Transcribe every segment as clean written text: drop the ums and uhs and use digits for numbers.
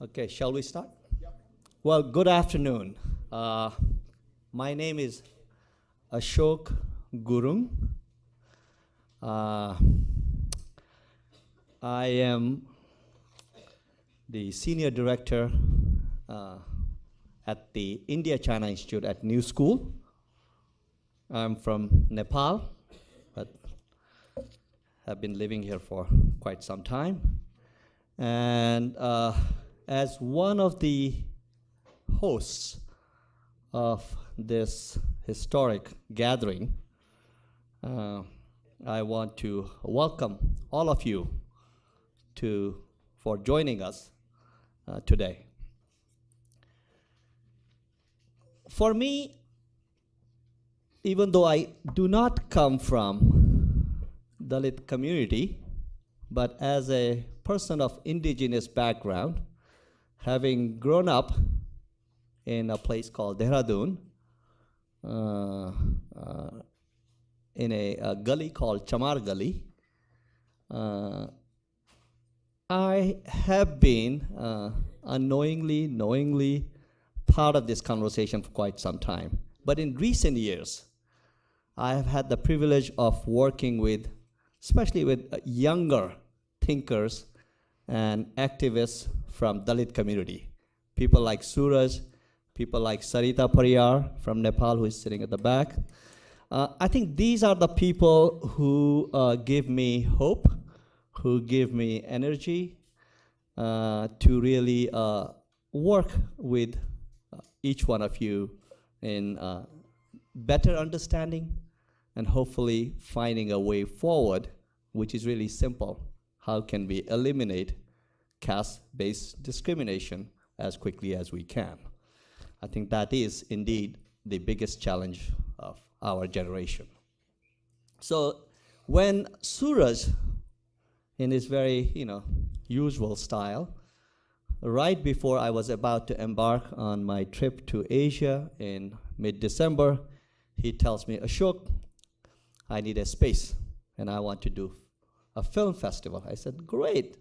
Okay, shall we start? Well, good afternoon. My name is Ashok Gurung. I am the Senior Director at the India-China Institute at New School. I'm from Nepal, but have been living here for quite some time. And as one of the hosts of this historic gathering, I want to welcome all of you for joining us today. For me, even though I do not come from Dalit community, but as a person of indigenous background, having grown up in a place called Dehradun, in a gully called Chamar Gully, I have been unknowingly, knowingly part of this conversation for quite some time. But in recent years, I have had the privilege of working with, especially with younger thinkers and activists from Dalit community. People like Suraj, people like Sarita Pariyar from Nepal, who is sitting at the back. I think these are the people who give me hope, who give me energy to really work with each one of you in better understanding and hopefully finding a way forward, which is really simple. How can we eliminate caste-based discrimination as quickly as we can? I think that is indeed the biggest challenge of our generation. So when Suraj, in his very usual style, right before I was about to embark on my trip to Asia in mid-December, he tells me, Ashok, I need a space and I want to do a film festival. I said, great.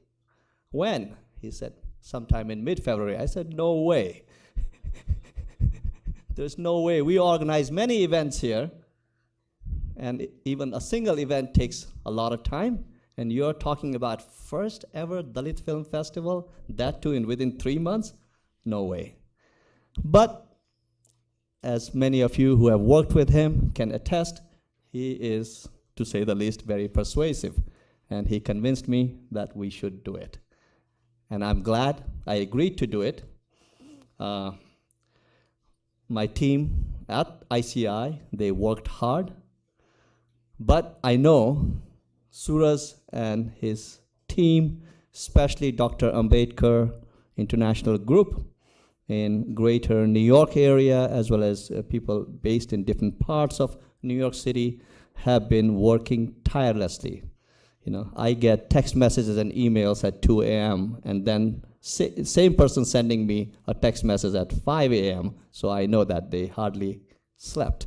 When? He said, sometime in mid-February. I said, no way. There's no way. We organize many events here, and even a single event takes a lot of time, and you're talking about first ever Dalit Film Festival, that too within 3 months? No way. But as many of you who have worked with him can attest, he is, to say the least, very persuasive. And he convinced me that we should do it. And I'm glad I agreed to do it. My team at ICI, they worked hard. But I know Suraj and his team, especially Dr. Ambedkar International Group in greater New York area, as well as people based in different parts of New York City, have been working tirelessly. I get text messages and emails at 2 a.m. and then same person sending me a text message at 5 a.m. So I know that they hardly slept.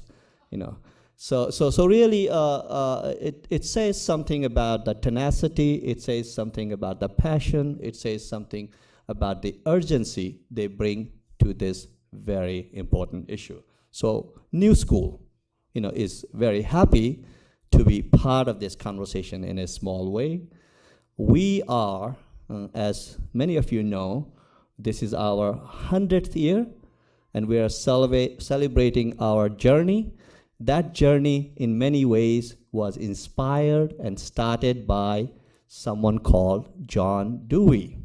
So really, it says something about the tenacity. It says something about the passion. It says something about the urgency they bring to this very important issue. So New School, is very happy to be part of this conversation in a small way. We are, as many of you know, this is our 100th year, and we are celebrating our journey. That journey, in many ways, was inspired and started by someone called John Dewey.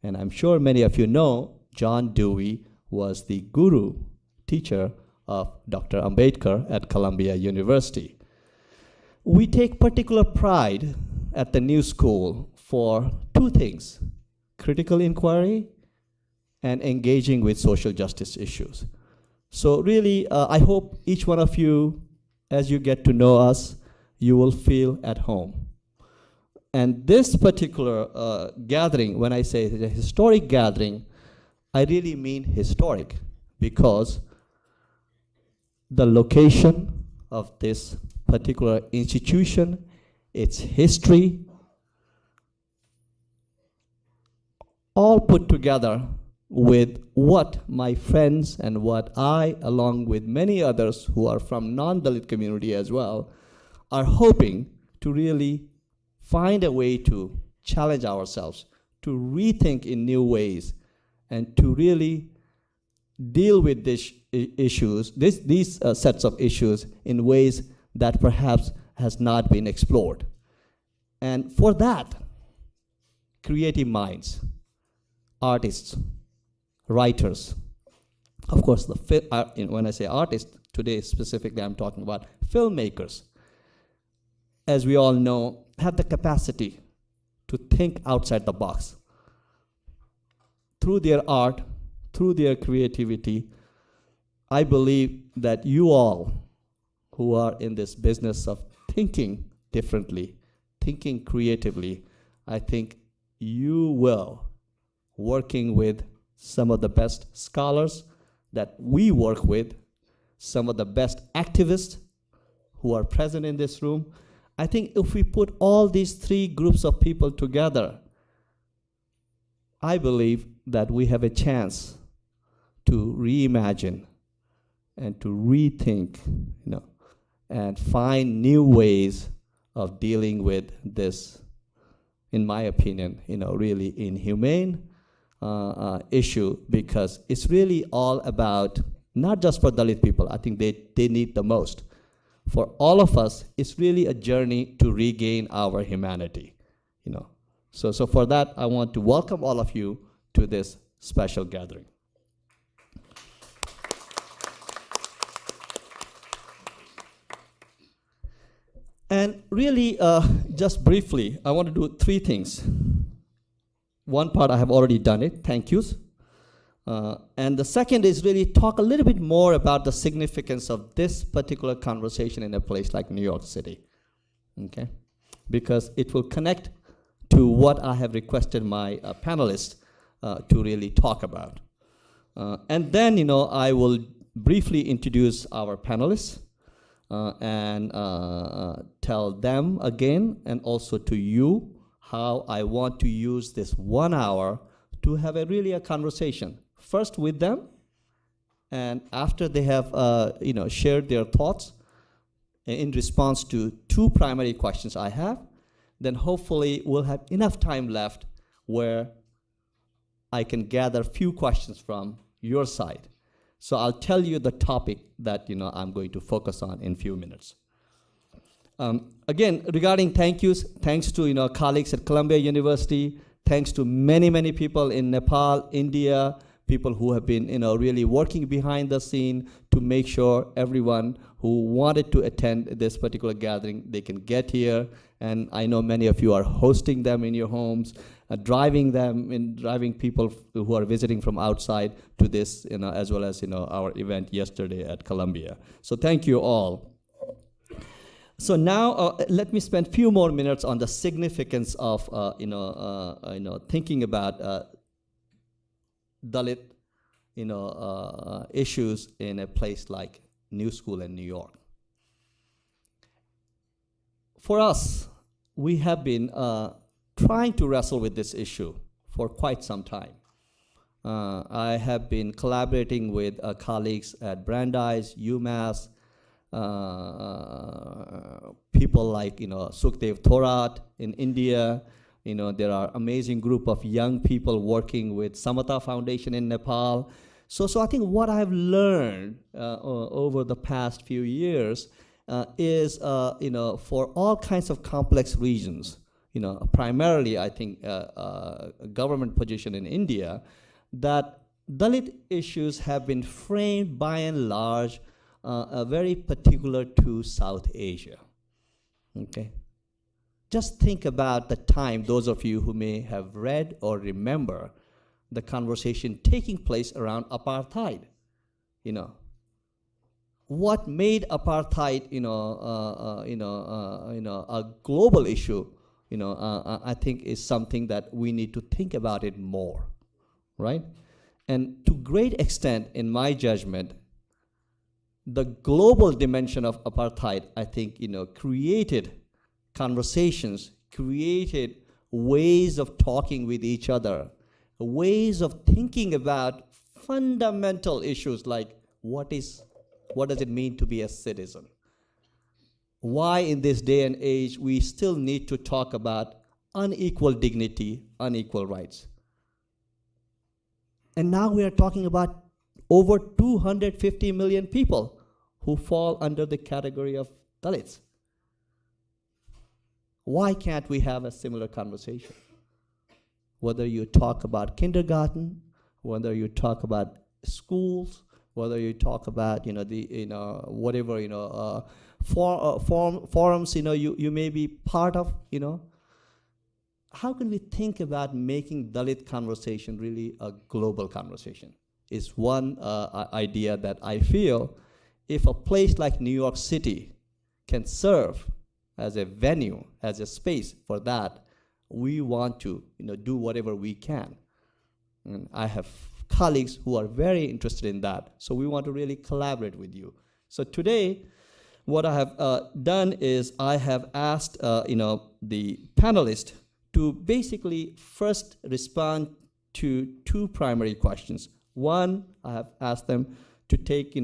And I'm sure many of you know John Dewey was the guru, teacher of Dr. Ambedkar at Columbia University. We take particular pride at the New School for two things: critical inquiry and engaging with social justice issues. So really, I hope each one of you, as you get to know us, you will feel at home. And this particular gathering, when I say it's a historic gathering, I really mean historic, because the location of this particular institution, its history, all put together with what my friends and what I, along with many others who are from non-Dalit community as well, are hoping to really find a way to challenge ourselves, to rethink in new ways, and to really deal with these issues, these sets of issues in ways that perhaps has not been explored. And for that, creative minds, artists, writers, of course, when I say artists, today specifically I'm talking about filmmakers, as we all know, have the capacity to think outside the box. Through their art, through their creativity, I believe that you all who are in this business of thinking differently, thinking creatively, I think you will, working with some of the best scholars that we work with, some of the best activists who are present in this room, I think if we put all these three groups of people together, I believe that we have a chance to reimagine and to rethink, and find new ways of dealing with this, in my opinion, really inhumane issue, because it's really all about, not just for Dalit people, I think they need the most. For all of us, it's really a journey to regain our humanity, So for that, I want to welcome all of you to this special gathering. And really, just briefly, I want to do three things. One part, I have already done it, thank yous. And the second is really talk a little bit more about the significance of this particular conversation in a place like New York City, okay? Because it will connect to what I have requested my panelists to really talk about. And then, I will briefly introduce our panelists and tell them again, and also to you, how I want to use this 1 hour to have a conversation. First with them, and after they have shared their thoughts in response to two primary questions I have, then hopefully we'll have enough time left where I can gather few questions from your side. So I'll tell you the topic that I'm going to focus on in few minutes. Again, regarding thank yous, thanks to colleagues at Columbia University, thanks to many people in Nepal, India, people who have been really working behind the scene to make sure everyone who wanted to attend this particular gathering, they can get here. And I know many of you are hosting them in your homes, driving people who are visiting from outside to this, as well as our event yesterday at Columbia. So thank you all. So now let me spend a few more minutes on the significance of thinking about Dalit issues in a place like New School in New York. For us, we have been trying to wrestle with this issue for quite some time. I have been collaborating with colleagues at Brandeis, UMass, people like Sukhdev Thorat in India. There are amazing group of young people working with Samata Foundation in Nepal. So I think what I've learned over the past few years is for all kinds of complex regions, primarily I think government position in India, that Dalit issues have been framed by and large very particular to South Asia, okay? Just think about the time, those of you who may have read or remember the conversation taking place around apartheid. What made apartheid, a global issue, I think is something that we need to think about it more, right? And to great extent, in my judgment, the global dimension of apartheid, I think, created conversations, created ways of talking with each other ways of thinking about fundamental issues like what does it mean to be a citizen? Why in this day and age we still need to talk about unequal dignity, unequal rights. And now we are talking about over 250 million people who fall under the category of Dalits. Why can't we have a similar conversation? Whether you talk about kindergarten, whether you talk about schools, whether you talk about whatever forums you may be part of, how can we think about making Dalit conversation really a global conversation? Is one idea that I feel if a place like New York City can serve as a venue, as a space for that, we want to do whatever we can. And I have colleagues who are very interested in that, so we want to really collaborate with you. So today, what I have done is I have asked the panelists to basically first respond to two primary questions. One, I have asked them to take,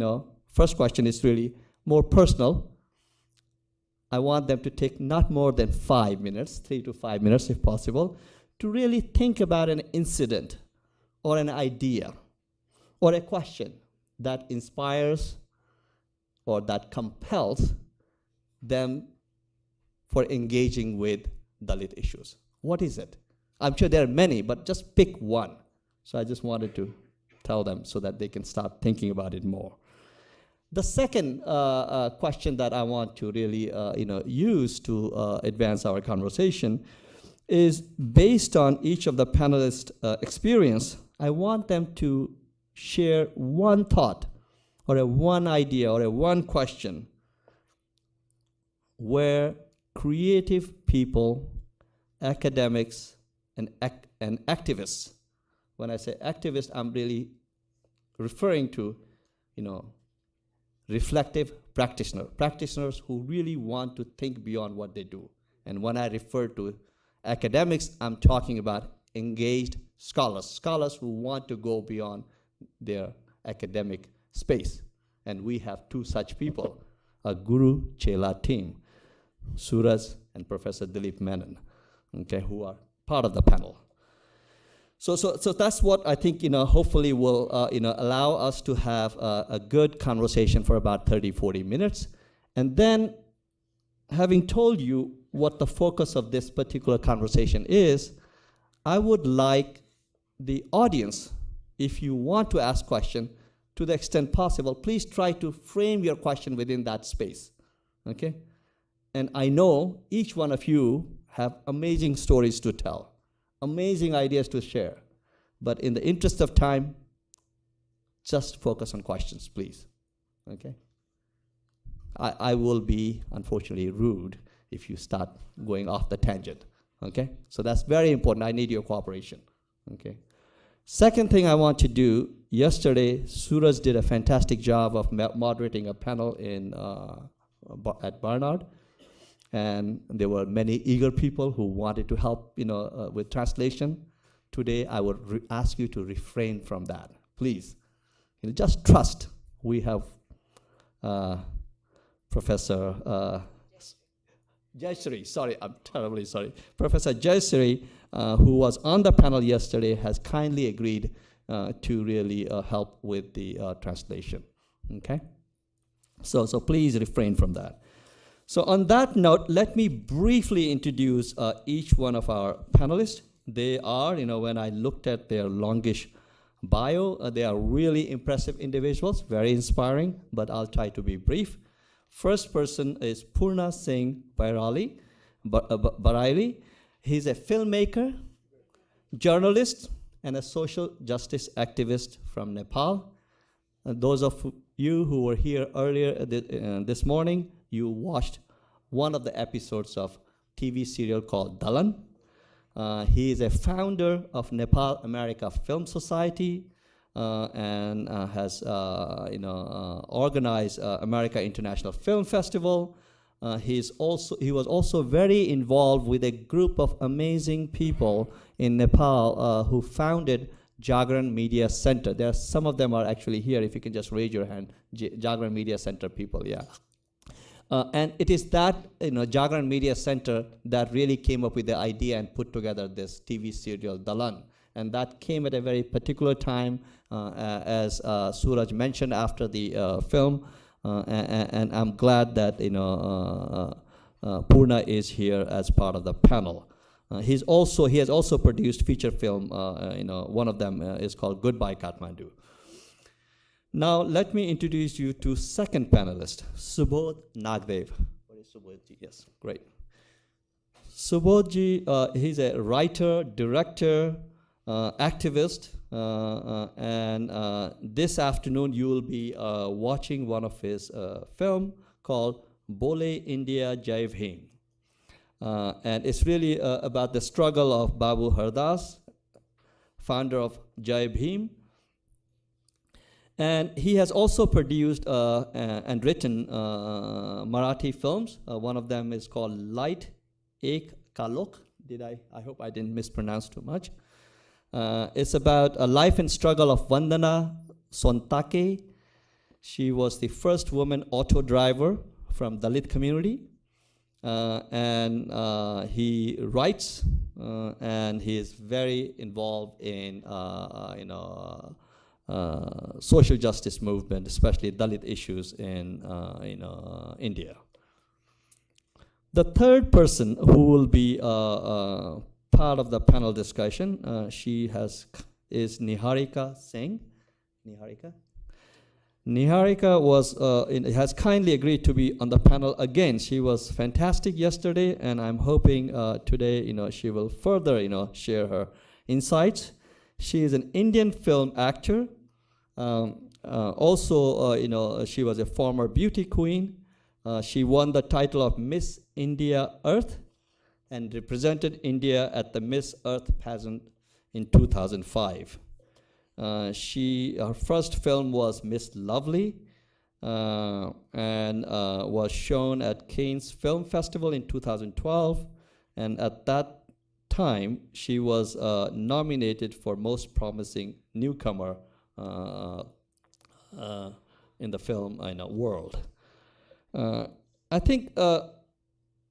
first question is really more personal. I want them to take not more than 5 minutes, 3 to 5 minutes if possible, to really think about an incident or an idea or a question that inspires or that compels them for engaging with Dalit issues. What is it? I'm sure there are many, but just pick one. So I just wanted to tell them so that they can start thinking about it more. The second question that I want to really use to advance our conversation is based on each of the panelists' experience. I want them to share one thought or one idea or one question where creative people, academics, and activists, when I say activists, I'm really referring to, reflective practitioners who really want to think beyond what they do. And when I refer to academics, I'm talking about engaged scholars who want to go beyond their academic space. And we have two such people, a Guru Chela team, Suraj and Professor Dilip Menon, okay, who are part of the panel. So that's what I think, hopefully will, allow us to have a good conversation for about 30, 40 minutes. And then, having told you what the focus of this particular conversation is, I would like the audience, if you want to ask questions, to the extent possible, please try to frame your question within that space, okay? And I know each one of you have amazing stories to tell, amazing ideas to share. But in the interest of time, just focus on questions, please, okay? I will be, unfortunately, rude if you start going off the tangent, okay? So that's very important. I need your cooperation, okay? Second thing I want to do, yesterday, Suraj did a fantastic job of moderating a panel at Barnard. And there were many eager people who wanted to help, with translation. Today, I would ask you to refrain from that, please. Just trust. We have Professor Jayashree, sorry, I'm terribly sorry. Professor Jayashree, who was on the panel yesterday, has kindly agreed to really help with the translation, okay? So please refrain from that. So on that note, let me briefly introduce each one of our panelists. They are, when I looked at their longish bio, they are really impressive individuals, very inspiring, but I'll try to be brief. First person is Purna Singh Bareilly. He's a filmmaker, journalist, and a social justice activist from Nepal. Those of you who were here earlier this morning, you watched one of the episodes of TV serial called Dalan. He is a founder of Nepal America Film Society and has organized America International Film Festival. He was also very involved with a group of amazing people in Nepal who founded Jagran Media Center. Some of them are actually here. If you can just raise your hand, Jagran Media Center people, yeah. And it is that Jagran Media Center that really came up with the idea and put together this TV serial Dalan. And that came at a very particular time, as Suraj mentioned after the film. And I'm glad that Purna is here as part of the panel. He has also produced feature film. One of them is called Goodbye Kathmandu. Now let me introduce you to second panelist, Subodh Nagdev. What is Subodhji? Yes, great. Subodhji, he's a writer, director, activist, and this afternoon you will be watching one of his film called Bole India Jai Bhim. And it's really about the struggle of Babu Hardas, founder of Jai Bhim. And he has also produced and written Marathi films. One of them is called Light Ek Kalok. I hope I didn't mispronounce too much. It's about a life and struggle of Vandana Sontake. She was the first woman auto driver from Dalit community. And he writes, and he is very involved in social justice movement, especially Dalit issues in India. The third person who will be part of the panel discussion, is Niharika Singh. Niharika has kindly agreed to be on the panel again. She was fantastic yesterday, and I'm hoping today, she will further, share her insights. She is an Indian film actor. Also, she was a former beauty queen. She won the title of Miss India Earth and represented India at the Miss Earth pageant in 2005. Her first film was Miss Lovely, and was shown at Cannes Film Festival in 2012. And at that time, she was nominated for Most Promising Newcomer in the film world. I think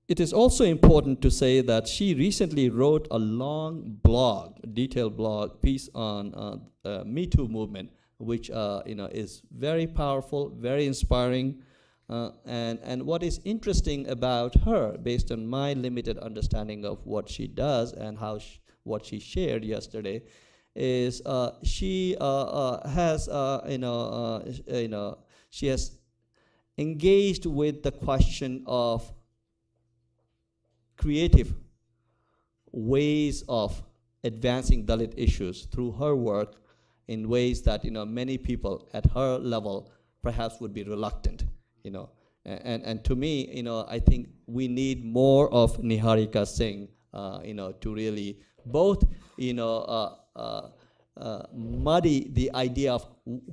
it is also important to say that she recently wrote a long blog, detailed blog piece on Me Too movement, which is very powerful, very inspiring. And what is interesting about her, based on my limited understanding of what she does and what she shared yesterday, is she has engaged with the question of creative ways of advancing Dalit issues through her work in ways that many people at her level perhaps would be reluctant. And to me, I think we need more of Niharika Singh, to really both, muddy the idea of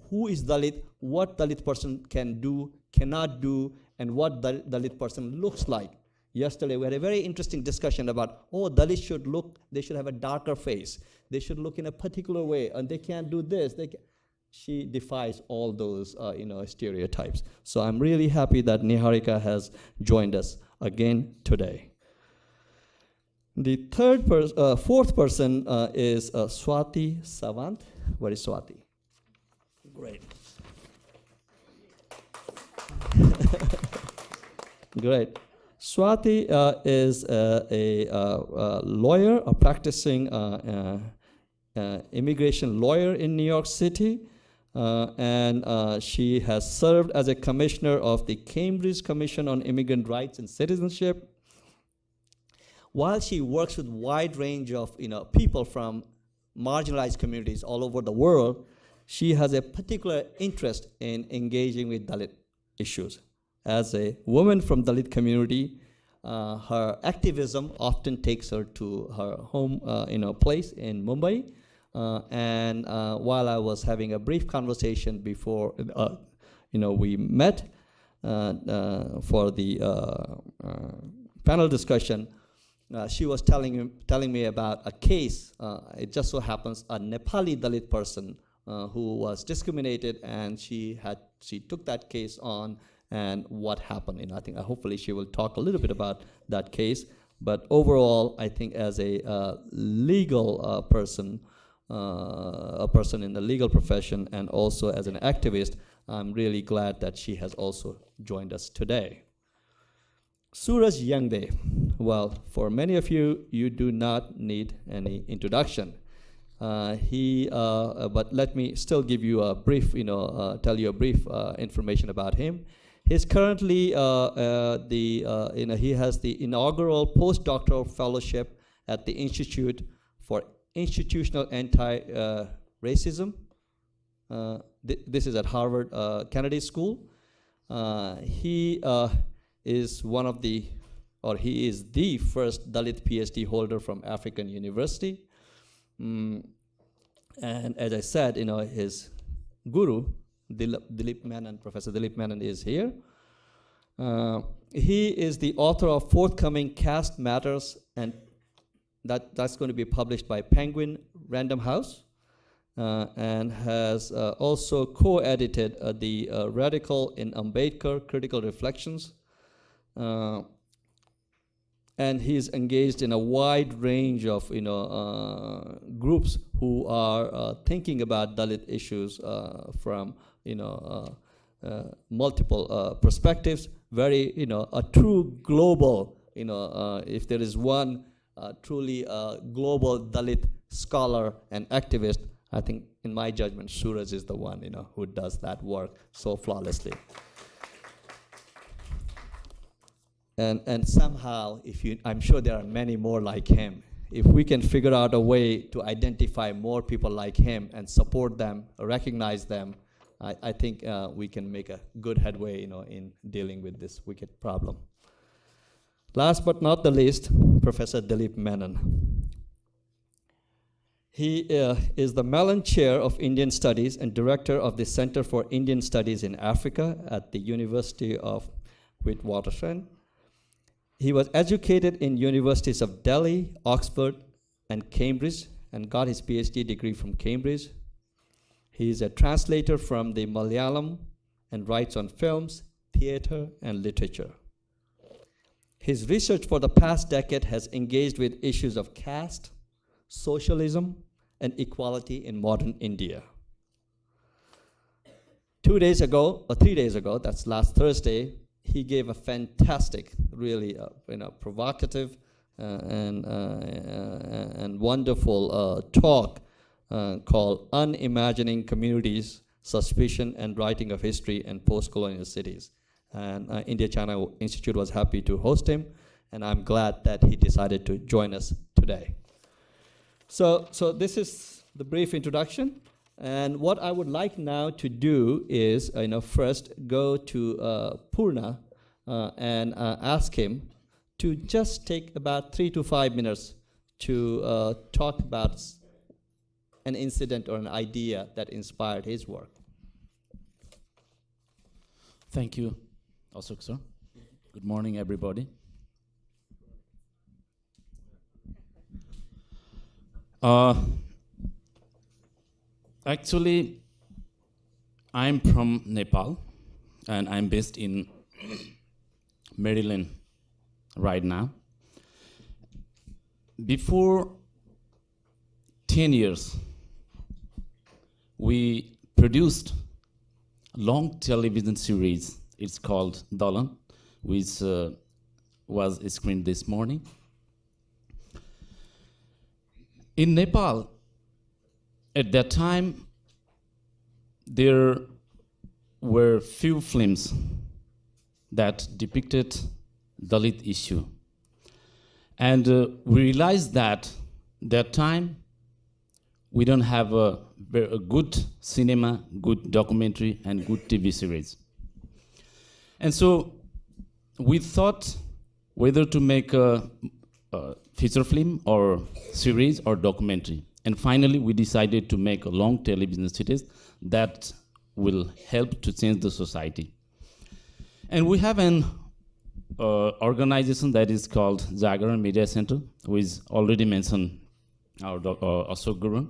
who is Dalit, what Dalit person can do, cannot do, and what Dalit person looks like. Yesterday, we had a very interesting discussion about, Dalits they should have a darker face. They should look in a particular way, and they can't do this. She defies all those, stereotypes. So I'm really happy that Niharika has joined us again today. The fourth person is Swati Savant. Where is Swati? Great. Great. Swati is a lawyer, a practicing immigration lawyer in New York City. And she has served as a commissioner of the Cambridge Commission on Immigrant Rights and Citizenship. While she works with a wide range of people from marginalized communities all over the world, she has a particular interest in engaging with Dalit issues. As a woman from Dalit community, her activism often takes her to her home place in Mumbai. And while I was having a brief conversation before we met, for the panel discussion, she was telling me about a case. It just so happens a Nepali Dalit person who was discriminated, and she took that case on, and what happened. And I think hopefully she will talk a little bit about that case. But overall, I think as a legal person, a person in the legal profession, and also as an activist, I'm really glad that she has also joined us today. Suraj Yangde. Well, for many of you, you do not need any introduction. But let me still give you a brief, tell you a brief information about him. He's currently he has the inaugural postdoctoral fellowship at the Institute for Institutional Anti-Racism. This is at Harvard Kennedy School. He is one of the, or he is the first Dalit PhD holder from African University. And as I said, his guru, Dilip Menon, Professor Dilip Menon, is here. He is the author of forthcoming Caste Matters, and that's going to be published by Penguin Random House, and has also co-edited the Radical in Ambedkar Critical Reflections. And he's engaged in a wide range of groups who are thinking about Dalit issues from multiple perspectives. Very a true global if there is one truly global Dalit scholar and activist, I think in my judgment Suraj is the one who does that work so flawlessly. And somehow, I'm sure there are many more like him. If we can figure out a way to identify more people like him and support them, recognize them, I think we can make a good headway, in dealing with this wicked problem. Last but not the least, Professor Dilip Menon. He is the Mellon Chair of Indian Studies and Director of the Center for Indian Studies in Africa at the University of Witwatersrand. He was educated in universities of Delhi, Oxford, and Cambridge, and got his PhD degree from Cambridge. He is a translator from the Malayalam and writes on films, theater, and literature. His research for the past decade has engaged with issues of caste, socialism, and equality in modern India. 3 days ago, that's last Thursday, he gave a fantastic, really provocative and wonderful talk called Unimagining Communities, Suspicion and Writing of History in Post-Colonial Cities. And India-China Institute was happy to host him, and I'm glad that he decided to join us today. So this is the brief introduction. And what I would like now to do is, first go to Purna and ask him to just take about 3 to 5 minutes to talk about an incident or an idea that inspired his work. Thank you, Ashok sir. Good morning, everybody. Actually, I'm from Nepal, and I'm based in Maryland right now. Before 10 years, we produced a long television series. It's called Dalan, which was screened this morning. In Nepal, at that time, there were few films that depicted Dalit issue. And we realized that time we don't have a good cinema, good documentary, and good TV series. And so we thought whether to make a feature film or series or documentary. And finally, we decided to make a long television series that will help to change the society. And we have an organization that is called Jagaran Media Center, who is already mentioned, our Ashok Guru.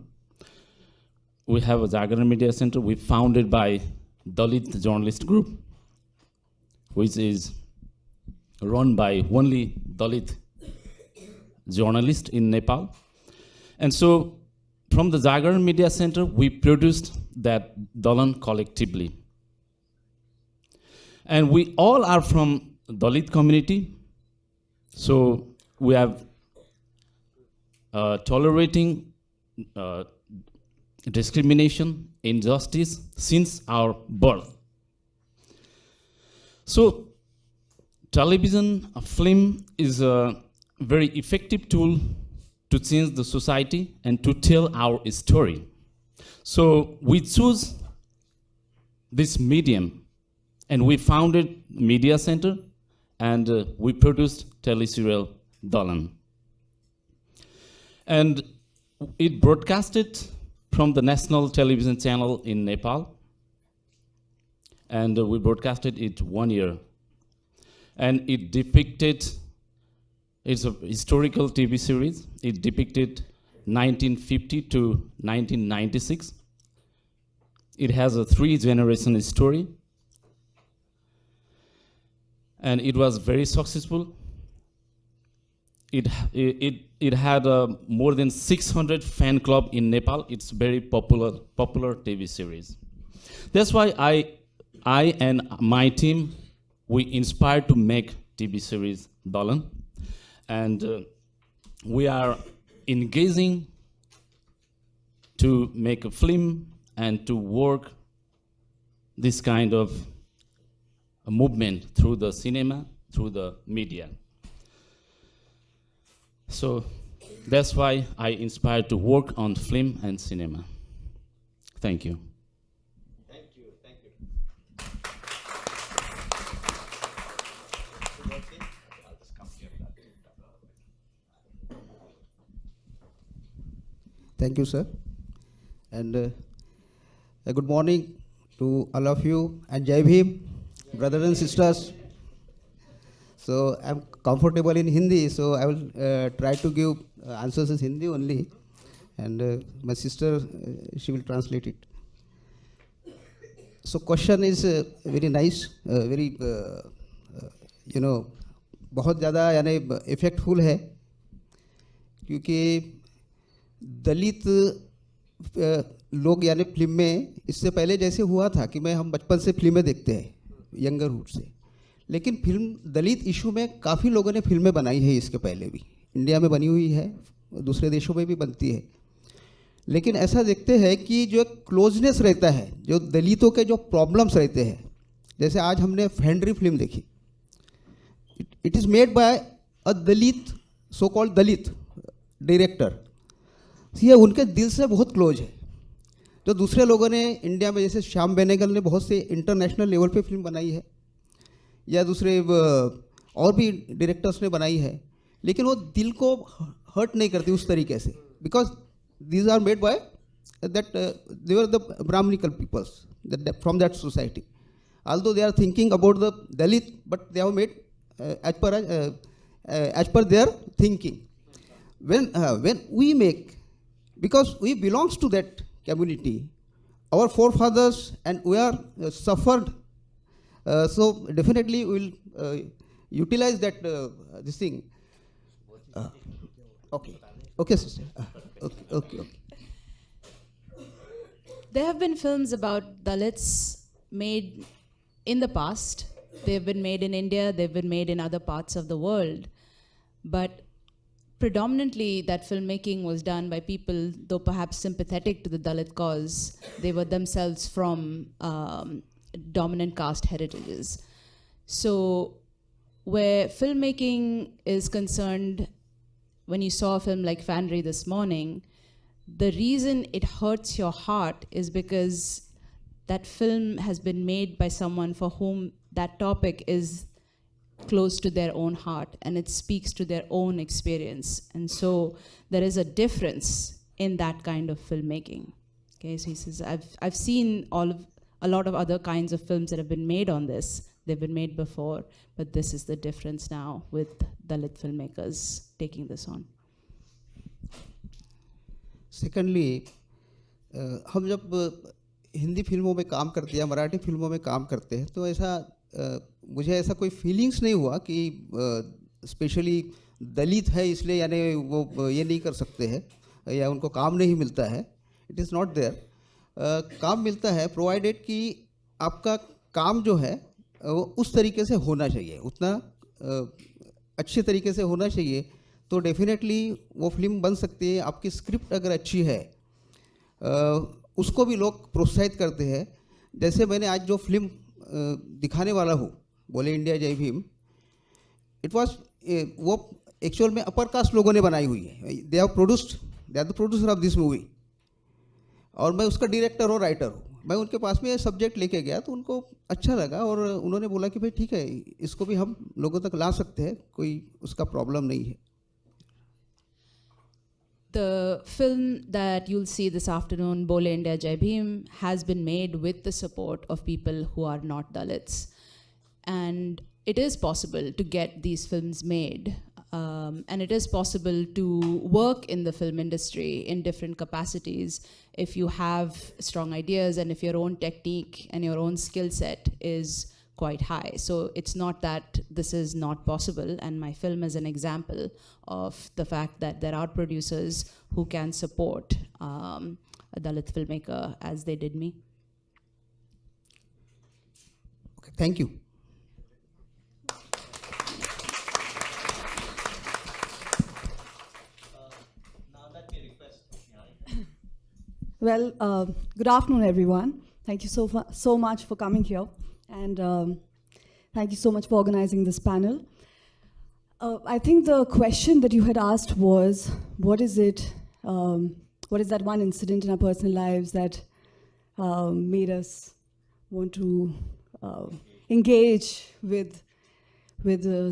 We have a Jagaran Media Center we founded by Dalit journalist group, which is run by only Dalit journalists in Nepal. And so from the Jagaran Media Center, we produced that Dalan collectively. And we all are from Dalit community. So we have tolerating discrimination, injustice since our birth. So television, film is a very effective tool to change the society and to tell our story. So we choose this medium and we founded Media Center and we produced teleserial Dalan. And it broadcasted from the national television channel in Nepal. And we broadcasted it 1 year. And it depicted, it's a historical TV series. It depicted 1950 to 1996. It has a 3-generation story. And it was very successful. It had more than 600 fan club in Nepal. It's very popular TV series. That's why I and my team, we inspired to make TV series Dalan. And we are engaging to make a film and to work this kind of a movement through the cinema, through the media. So that's why I inspired to work on film and cinema. Thank you. Thank you. Thank you. Thank you, sir. And good morning to all of you and Jai Bhim, brothers and sisters. So I'm comfortable in Hindi, so I will try to give answers in Hindi only. And my sister, she will translate it. So question is very nice, very, बहुत ज़्यादा यानी इफेक्टफुल है, क्योंकि दलित लोग यानी film में इससे पहले जैसे हुआ था कि हम बचपन से फिल्में देखते हैं यंगरहुड से, लेकिन फिल्म दलित इशू में काफ़ी लोगों ने फिल्में बनाई है इसके पहले भी, इंडिया में बनी हुई है, दूसरे देशों में भी बनती है, लेकिन ऐसा देखते हैं कि जो क्लोजनेस रहता है, जो दलितों के जो प्रॉब्लम्स रहते हैं, जैसे आज हमने फैंड्री फिल्म देखी, it is made by a Dalit, so called Dalit director, ये उनके दिल से बहुत क्लोज है। जो दूसरे लोगों ने इंडिया में जैसे श्याम बेनेगल ने बहुत से इंटरनेशनल लेवल पे फिल्म बनाई है, या दूसरे और भी डायरेक्टर्स ने बनाई है, लेकिन वो दिल को हर्ट नहीं करती उस तरीके से, because these are made by that they were the Brahmanical peoples from that society, although they are thinking about the Dalit, but they have made as per their thinking. When we make, because we belongs to that community, our forefathers, and we are suffered, so definitely we will utilize that this thing. Okay, sister. Okay. There have been films about Dalits made in the past. They've been made in India, they've been made in other parts of the world. But predominantly that filmmaking was done by people, though perhaps sympathetic to the Dalit cause, they were themselves from dominant caste heritages. So where filmmaking is concerned, when you saw a film like Fandry this morning, the reason it hurts your heart is because that film has been made by someone for whom that topic is close to their own heart and it speaks to their own experience. And so there is a difference in that kind of filmmaking. Okay, so he says, I've seen a lot of other kinds of films that have been made on this, They've been made before, but this is the difference now with Dalit filmmakers taking this on. Secondly, हम जब हिंदी फिल्मों में काम करते हैं या मराठी फिल्मों में काम करते हैं तो ऐसा मुझे ऐसा कोई फीलिंग्स नहीं हुआ कि स्पेशली दलित है इसलिए यानी वो ये नहीं कर सकते हैं या उनको काम नहीं मिलता है. It is not there. काम मिलता है प्रोवाइडेड कि आपका काम जो है वो उस तरीके से होना चाहिए, उतना अच्छे तरीके से होना चाहिए, तो डेफिनेटली वो फिल्म बन सकती है. आपकी स्क्रिप्ट अगर अच्छी है उसको भी लोग प्रोत्साहित करते हैं. जैसे मैंने आज जो फिल्म दिखाने वाला हूँ, बोले इंडिया जय भीम, इट वाज वो एक्चुअल में अपर कास्ट लोगों ने बनाई हुई है. They are the producer of this movie और मैं उसका डायरेक्टर और राइटर हूँ. मैं उनके पास में ये सब्जेक्ट लेके गया तो उनको अच्छा लगा और उन्होंने बोला कि भाई ठीक है, इसको भी हम लोगों तक ला सकते हैं, कोई उसका प्रॉब्लम नहीं है. The film that you'll see this afternoon, Bole India Jai Bhim, has been made with the support of people who are not Dalits. And it is possible to get these films made. And it is possible to work in the film industry in different capacities if you have strong ideas and if your own technique and your own skill set is quite high. So it's not that this is not possible, and my film is an example of the fact that there are producers who can support a Dalit filmmaker as they did me. Okay, thank you. Well, good afternoon, everyone. Thank you so much for coming here, and thank you so much for organizing this panel. I think the question that you had asked was, what is that one incident in our personal lives that made us want to engage with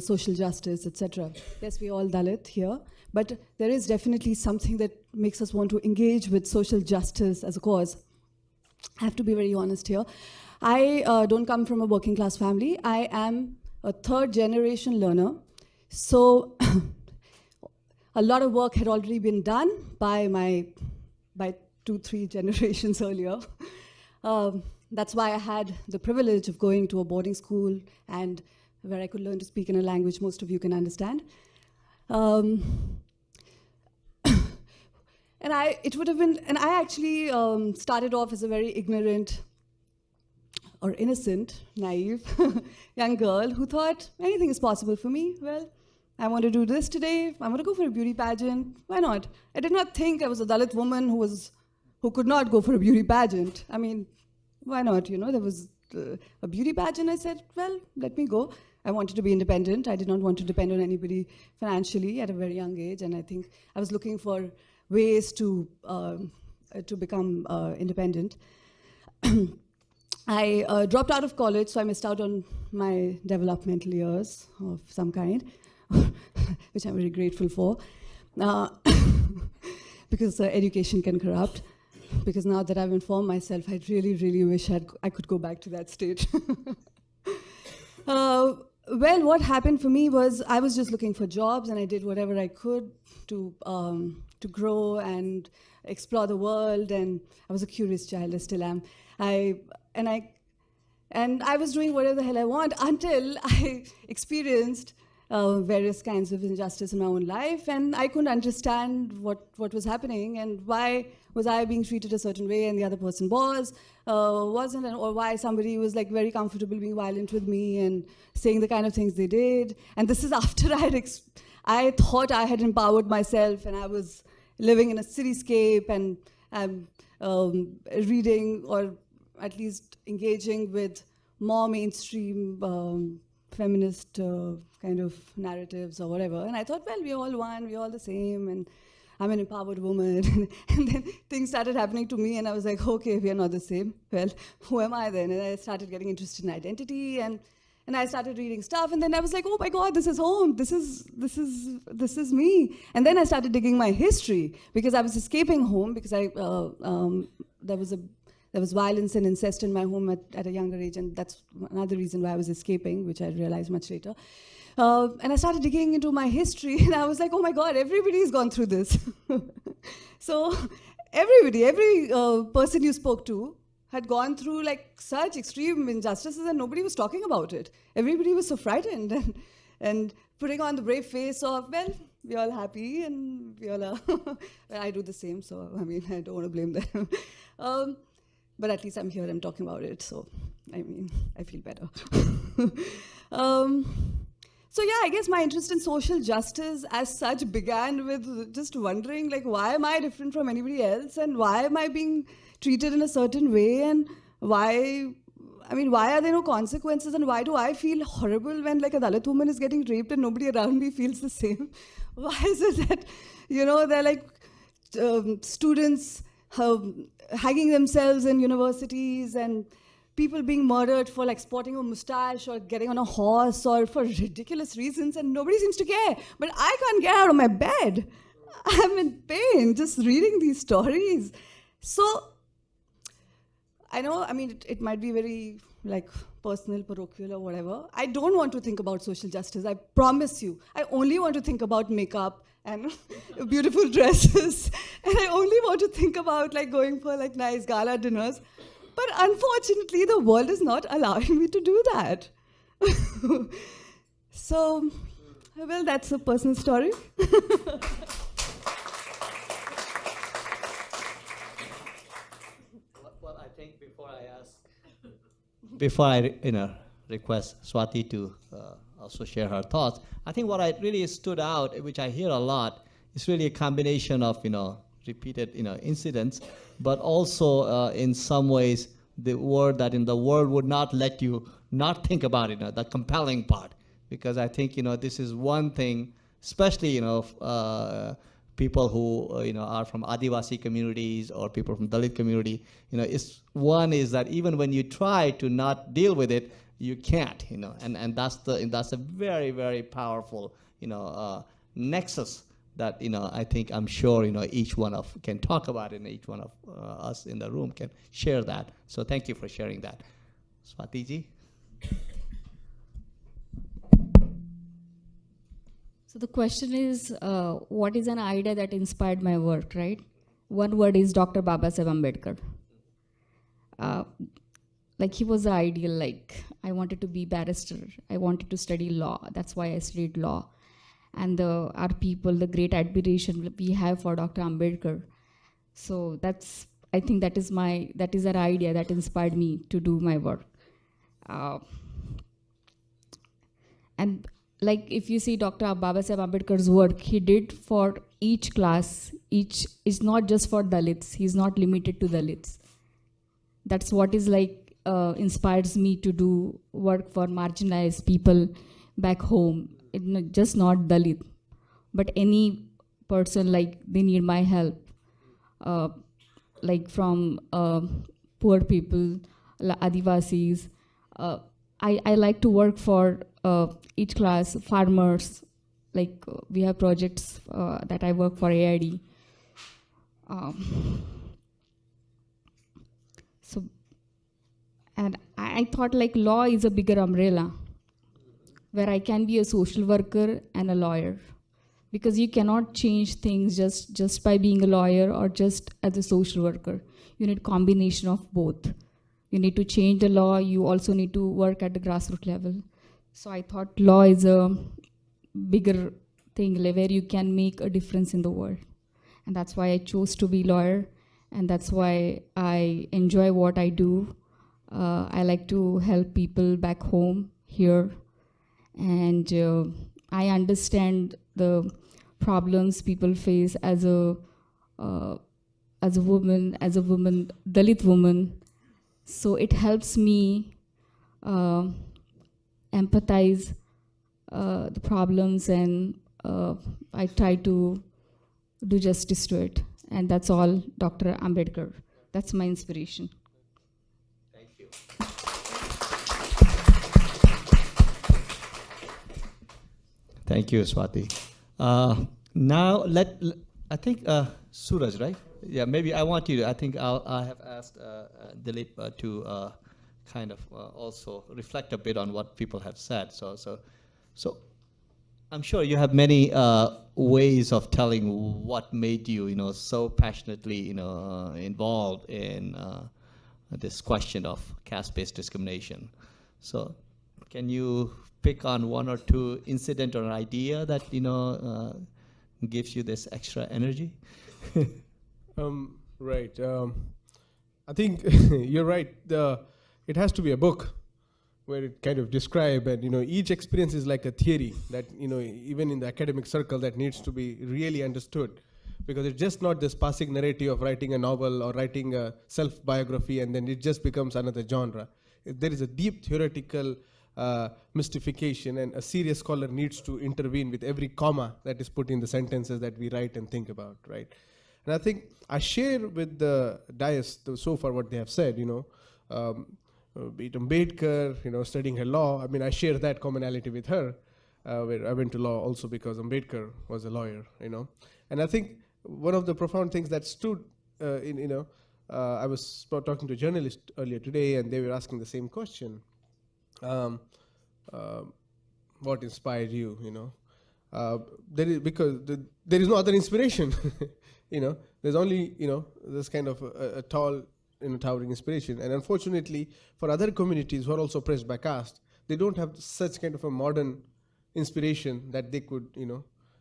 social justice, etc. Yes, we all Dalit here, but there is definitely something that makes us want to engage with social justice as a cause. I have to be very honest here. I don't come from a working class family. I am a third generation learner. So a lot of work had already been done by 2-3 generations earlier. That's why I had the privilege of going to a boarding school and where I could learn to speak in a language most of you can understand. And I actually started off as a very ignorant or innocent, naive young girl who thought anything is possible for me. Well, I want to do this today. I want to go for a beauty pageant. Why not? I did not think I was a Dalit woman who could not go for a beauty pageant. I mean, why not? You know, there was a beauty pageant. I said, well, let me go. I wanted to be independent. I did not want to depend on anybody financially at a very young age. And I think I was looking for ways to become independent. I dropped out of college, so I missed out on my developmental years of some kind, which I'm very grateful for, because education can corrupt. Because now that I've informed myself, I really, really wish I could go back to that stage. Well, what happened for me was I was just looking for jobs, and I did whatever I could to grow and explore the world. And I was a curious child. I still am. And I was doing whatever the hell I want until I experienced various kinds of injustice in my own life, and I couldn't understand what was happening and why was I being treated a certain way and the other person wasn't, or why somebody was like very comfortable being violent with me and saying the kind of things they did. And this is after I thought I had empowered myself and I was living in a cityscape and reading or at least engaging with more mainstream feminist kind of narratives or whatever. And I thought, well, we're all one, we're all the same, and I'm an empowered woman. And then things started happening to me, and I was like, okay, we're not the same. Well, who am I then? And I started getting interested in identity, and I started reading stuff, and then I was like, oh my God, this is home. This is me. And then I started digging my history because I was escaping home because there there was violence and incest in my home at a younger age, and that's another reason why I was escaping, which I realized much later. And I started digging into my history, and I was like, oh my God, everybody's gone through this. So every person you spoke to had gone through like such extreme injustices, and nobody was talking about it. Everybody was so frightened and putting on the brave face of, well, we're all happy and we all are. I do the same, so I mean, I don't want to blame them. But at least I'm here, I'm talking about it, so I mean, I feel better. So yeah, I guess my interest in social justice as such began with just wondering, like, why am I different from anybody else, and why am I being treated in a certain way, and why are there no consequences, and why do I feel horrible when like a Dalit woman is getting raped and nobody around me feels the same? Why is it that, they're like students hanging themselves in universities, and people being murdered for like sporting a mustache or getting on a horse or for ridiculous reasons, and nobody seems to care. But I can't get out of my bed. I'm in pain just reading these stories. So I know, I mean, it might be very like personal, parochial or whatever. I don't want to think about social justice, I promise you. I only want to think about makeup and beautiful dresses. And I only want to think about like going for like nice gala dinners. But unfortunately, the world is not allowing me to do that. So, well, that's a personal story. Well, I think before I request Swati to also share her thoughts, I think what I really stood out, which I hear a lot, is really a combination of repeated incidents, but also in some ways the word that in the world would not let you not think about it, the compelling part, because I think this is one thing, especially people who are from Adivasi communities or people from Dalit community, one is that even when you try to not deal with it, you can't, and that's a very, very powerful nexus that I'm sure each one of can talk about it, and each one of us in the room can share that. So thank you for sharing that, Swati ji. So the question is, what is an idea that inspired my work, right? One word is Dr. Babasaheb Ambedkar. Like he was the ideal, like I wanted to be barrister, I wanted to study law, that's why I studied law. And our people, the great admiration we have for Dr. Ambedkar. So I think that is an idea that inspired me to do my work. And like if you see Dr. Babasaheb Ambedkar's work, he did for each class, is not just for Dalits, he's not limited to Dalits. That's what is like inspires me to do work for marginalized people back home. Just not Dalit, but any person, like they need my help, like from poor people, Adivasis. I like to work for each class, farmers, like we have projects that I work for AID. And I thought like law is a bigger umbrella, where I can be a social worker and a lawyer. Because you cannot change things just by being a lawyer or just as a social worker. You need combination of both. You need to change the law, you also need to work at the grassroots level. So I thought law is a bigger thing where you can make a difference in the world. And that's why I chose to be lawyer, and that's why I enjoy what I do. I like to help people back home here. And I understand the problems people face as a woman, Dalit woman. So it helps me empathize the problems, and I try to do justice to it. And that's all Dr. Ambedkar. That's my inspiration. Thank you. Thank you, Swati. Now I think Suraj, right? Yeah, maybe I want you to. I think I have asked Dilip to kind of also reflect a bit on what people have said. So I'm sure you have many ways of telling what made you, so passionately, involved in this question of caste-based discrimination. So, can you pick on one or two incident or an idea that gives you this extra energy? Right. I think you're right. It has to be a book where it kind of describe, and each experience is like a theory that even in the academic circle that needs to be really understood, because it's just not this passing narrative of writing a novel or writing a self-biography and then it just becomes another genre. There is a deep theoretical mystification, and a serious scholar needs to intervene with every comma that is put in the sentences that we write and think about, right? And I think I share with the dais so far what they have said, be it Ambedkar, studying her law. I mean, I share that commonality with her, where I went to law also because Ambedkar was a lawyer, And I think one of the profound things that stood I was talking to a journalist earlier today, and they were asking the same question. What inspired you, because there is no other inspiration, there's only, this kind of a tall, towering inspiration. And unfortunately, for other communities who are also oppressed by caste, they don't have such kind of a modern inspiration that they could,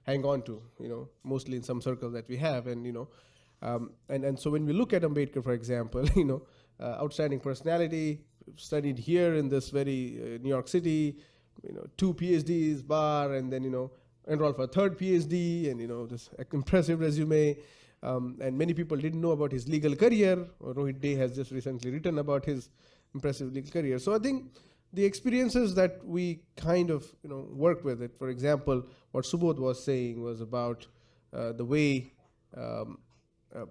hang on to, mostly in some circles that we have. And, and so when we look at Ambedkar, for example, outstanding personality, studied here in this very New York City, 2 PhDs, bar, and then, enrolled for a 3rd PhD, and, this impressive resume. And many people didn't know about his legal career. Rohit Day has just recently written about his impressive legal career. So I think the experiences that we kind of, work with it, for example, what Subodh was saying was about the way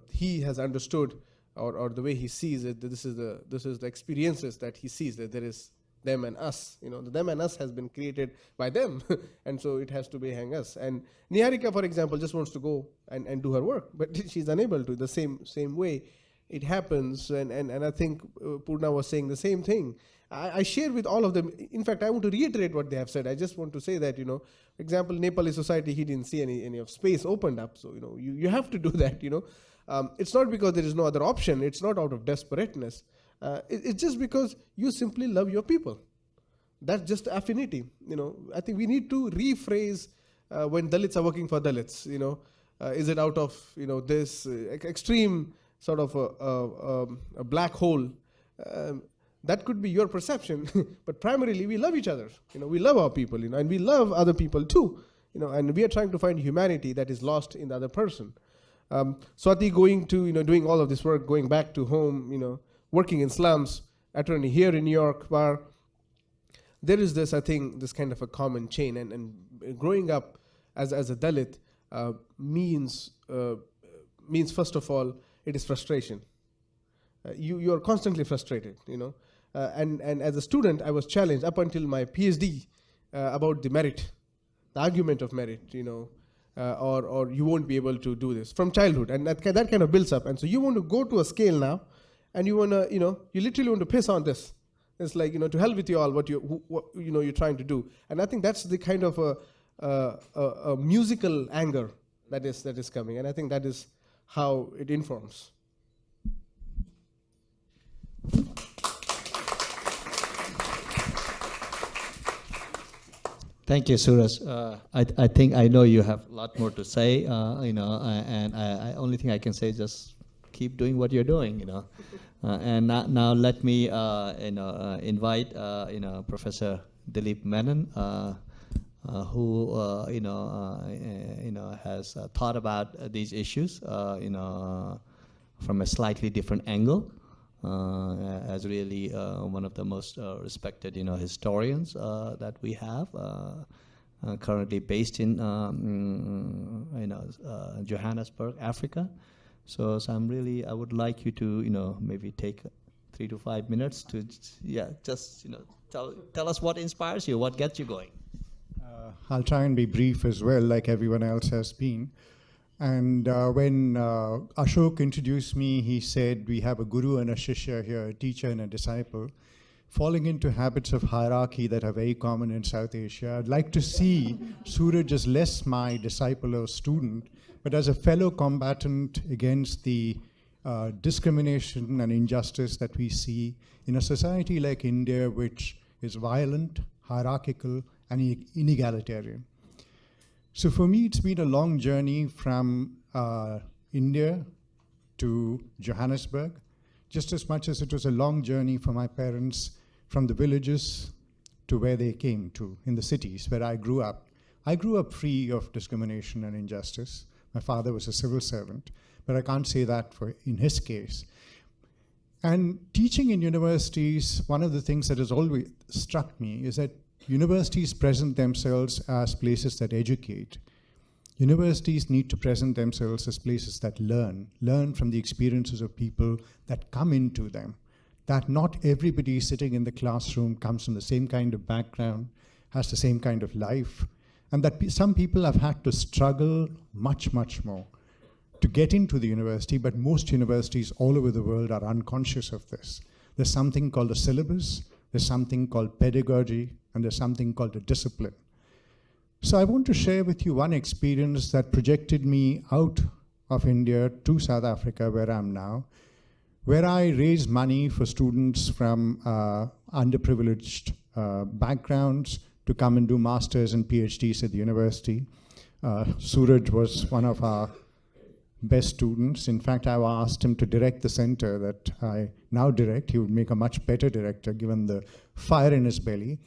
he has understood, or the way he sees it, that this is the experiences that he sees, that there is them and us. The them and us has been created by them, and so it has to be hang us. And Niharika, for example, just wants to go and do her work, but she's unable to. The same way it happens, and I think Purna was saying the same thing. I share with all of them. In fact, I want to reiterate what they have said. I just want to say that, for example, Nepali society, he didn't see any of space opened up. So, you have to do that, It's not because there is no other option. It's not out of desperateness. It's just because you simply love your people. That's just affinity. I think we need to rephrase when Dalits are working for Dalits. Is it out of this extreme sort of a black hole? That could be your perception, but primarily we love each other. We love our people, and we love other people too. And we are trying to find humanity that is lost in the other person. Swati going to, doing all of this work, going back to home, working in slums, attorney here in New York, where there is this, I think, this kind of a common chain. And growing up as a Dalit means first of all, it is frustration. You are constantly frustrated, and as a student, I was challenged up until my PhD about the merit, the argument of merit, or you won't be able to do this from childhood, and that kind of builds up. And so you want to go to a scale now, and you want to, you literally want to piss on this. It's like, to hell with you all, what you're trying to do. And I think that's the kind of a musical anger that is coming, and I think that is how it informs. Thank you, Suraj. I think I know you have a lot more to say, and I only thing I can say is just keep doing what you're doing, And now let me, invite, Professor Dilip Menon, who, has thought about these issues, from a slightly different angle. As really one of the most respected, historians that we have, currently based in, Johannesburg, Africa. So I would like you to, maybe take 3 to 5 minutes to, just, tell us what inspires you, what gets you going. I'll try and be brief as well, like everyone else has been. And when Ashok introduced me, he said, we have a guru and a shishya here, a teacher and a disciple, falling into habits of hierarchy that are very common in South Asia. I'd like to see Suraj as less my disciple or student, but as a fellow combatant against the discrimination and injustice that we see in a society like India, which is violent, hierarchical, and inegalitarian. So for me, it's been a long journey from India to Johannesburg, just as much as it was a long journey for my parents from the villages to where they came to, in the cities where I grew up. I grew up free of discrimination and injustice. My father was a civil servant, but I can't say that in his case. And teaching in universities, one of the things that has always struck me is that universities present themselves as places that educate. Universities need to present themselves as places that learn from the experiences of people that come into them. That not everybody sitting in the classroom comes from the same kind of background, has the same kind of life, and that some people have had to struggle much, much more to get into the university, but most universities all over the world are unconscious of this. There's something called a syllabus, there's something called pedagogy, and there's something called a discipline. So I want to share with you one experience that projected me out of India to South Africa, where I am now, where I raised money for students from underprivileged backgrounds to come and do masters and PhDs at the university. Suraj was one of our best students. In fact, I asked him to direct the center that I now direct. He would make a much better director given the fire in his belly.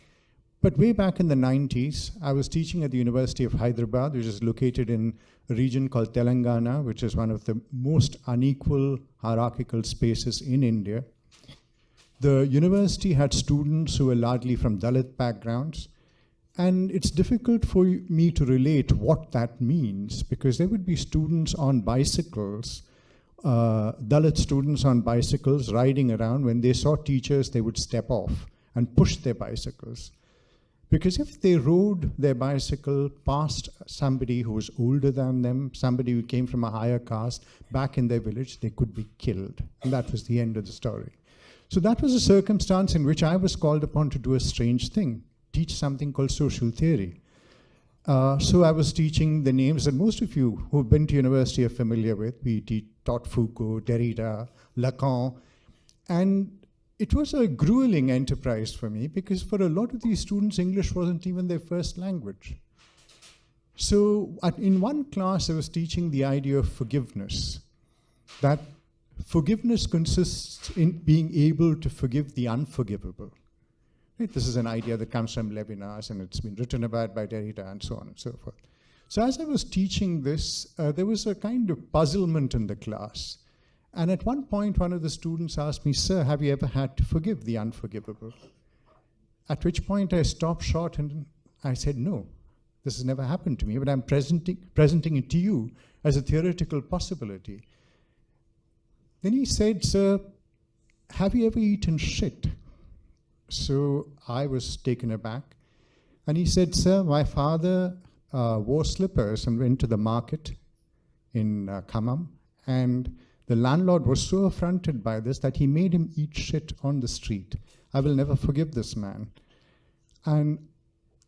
But way back in the 90s, I was teaching at the University of Hyderabad, which is located in a region called Telangana, which is one of the most unequal hierarchical spaces in India. The university had students who were largely from Dalit backgrounds, and it's difficult for me to relate what that means, because there would be students on bicycles, Dalit students on bicycles riding around. When they saw teachers, they would step off and push their bicycles. Because if they rode their bicycle past somebody who was older than them, somebody who came from a higher caste, back in their village, they could be killed. And that was the end of the story. So that was a circumstance in which I was called upon to do a strange thing, teach something called social theory. So I was teaching the names that most of you who've been to university are familiar with. We taught Foucault, Derrida, Lacan, and it was a grueling enterprise for me, because for a lot of these students, English wasn't even their first language. So in one class, I was teaching the idea of forgiveness, that forgiveness consists in being able to forgive the unforgivable. Right? This is an idea that comes from Levinas, and it's been written about by Derrida and so on and so forth. So as I was teaching this, there was a kind of puzzlement in the class. And at one point, one of the students asked me, "Sir, have you ever had to forgive the unforgivable?" At which point I stopped short and I said, "No, this has never happened to me, but I'm presenting it to you as a theoretical possibility." Then he said, "Sir, have you ever eaten shit?" So I was taken aback. And he said, "Sir, my father wore slippers and went to the market in Khammam, and the landlord was so affronted by this that he made him eat shit on the street. I will never forgive this man." And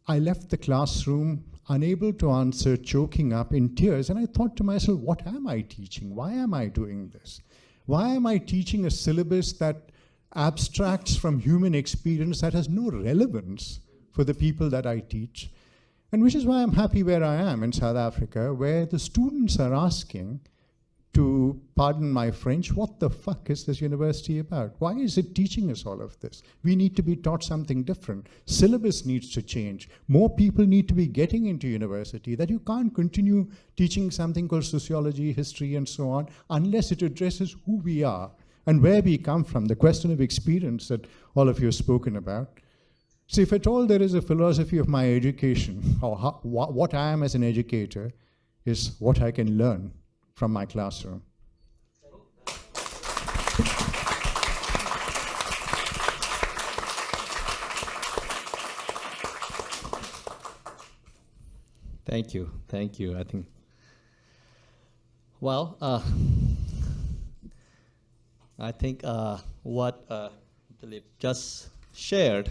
I left the classroom unable to answer, choking up in tears. And I thought to myself, what am I teaching? Why am I doing this? Why am I teaching a syllabus that abstracts from human experience that has no relevance for the people that I teach? And which is why I'm happy where I am in South Africa, where the students are asking, to pardon my French, what the fuck is this university about? Why is it teaching us all of this? We need to be taught something different. Syllabus needs to change. More people need to be getting into university, that you can't continue teaching something called sociology, history, and so on, unless it addresses who we are and where we come from, the question of experience that all of you have spoken about. So if at all there is a philosophy of my education, or what I am as an educator, is what I can learn from my classroom. Thank you. I think Well, I think what Dilip just shared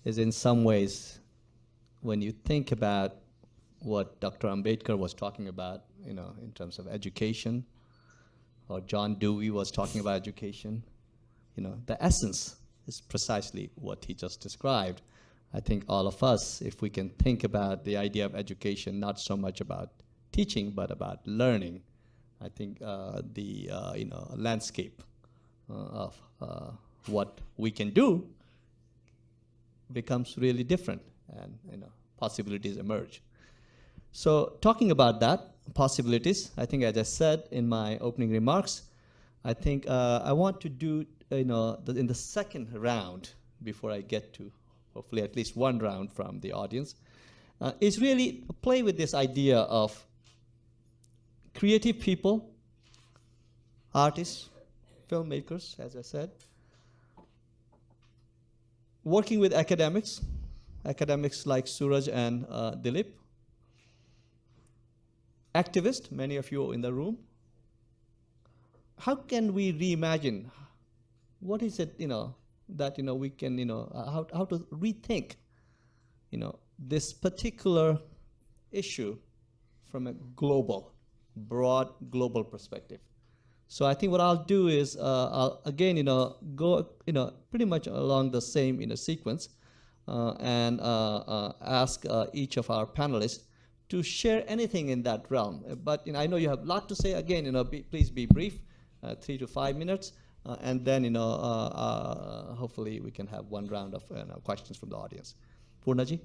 is in some ways, when you think about what Dr. Ambedkar was talking about, you know, in terms of education, or John Dewey was talking about education, you know, the essence is precisely what he just described. I think all of us, if we can think about the idea of education, not so much about teaching, but about learning, I think the you know, landscape of what we can do becomes really different, and you know, possibilities emerge. So talking about that, possibilities, I think as I said in my opening remarks, I think I want to do, you know, in the second round, before I get to hopefully at least one round from the audience, is really play with this idea of creative people, artists, filmmakers, as I said, working with academics like Suraj and Dilip, activists, many of you in the room. How can we reimagine? What is it, you know, that, you know, we can, you know, how to rethink, you know, this particular issue from a global, broad global perspective. So I think what I'll do is, I'll again, you know, go, you know, pretty much along the same, you know, sequence, and ask each of our panelists to share anything in that realm. But you know, I know you have a lot to say. Again, you know, please be brief, 3 to 5 minutes, and then, you know, hopefully we can have one round of questions from the audience. Purnaji.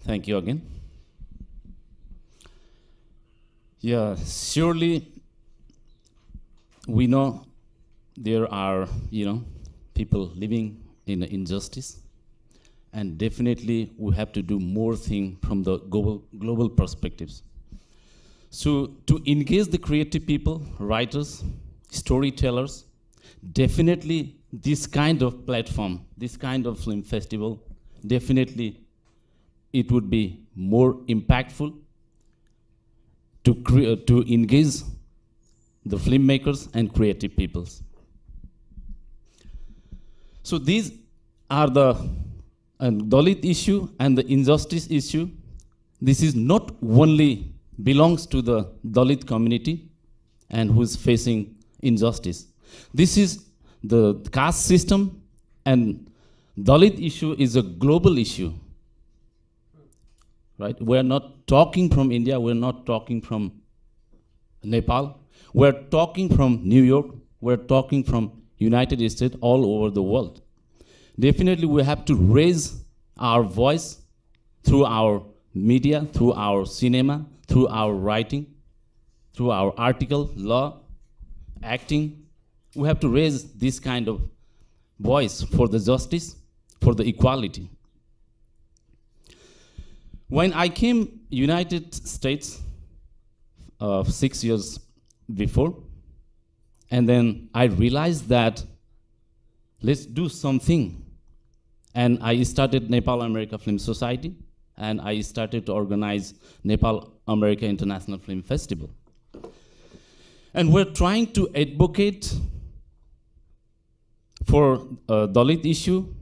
Thank you again. Yeah, surely we know there are, you know, people living in injustice, and definitely we have to do more thing from the global perspectives. So to engage the creative people, writers, storytellers, definitely this kind of platform, this kind of film festival, definitely it would be more impactful to engage the filmmakers and creative peoples. So these are the Dalit issue and the injustice issue. This is not only belongs to the Dalit community and who is facing injustice. This is the caste system, and Dalit issue is a global issue. Right? We're not talking from India, we're not talking from Nepal, we're talking from New York, we're talking from United States, all over the world. Definitely we have to raise our voice through our media, through our cinema, through our writing, through our article, law, acting. We have to raise this kind of voice for the justice, for the equality. When I came United States 6 years before, and then I realized that let's do something. And I started Nepal America Film Society, and I started to organize Nepal America International Film Festival. And we're trying to advocate for Dalit issue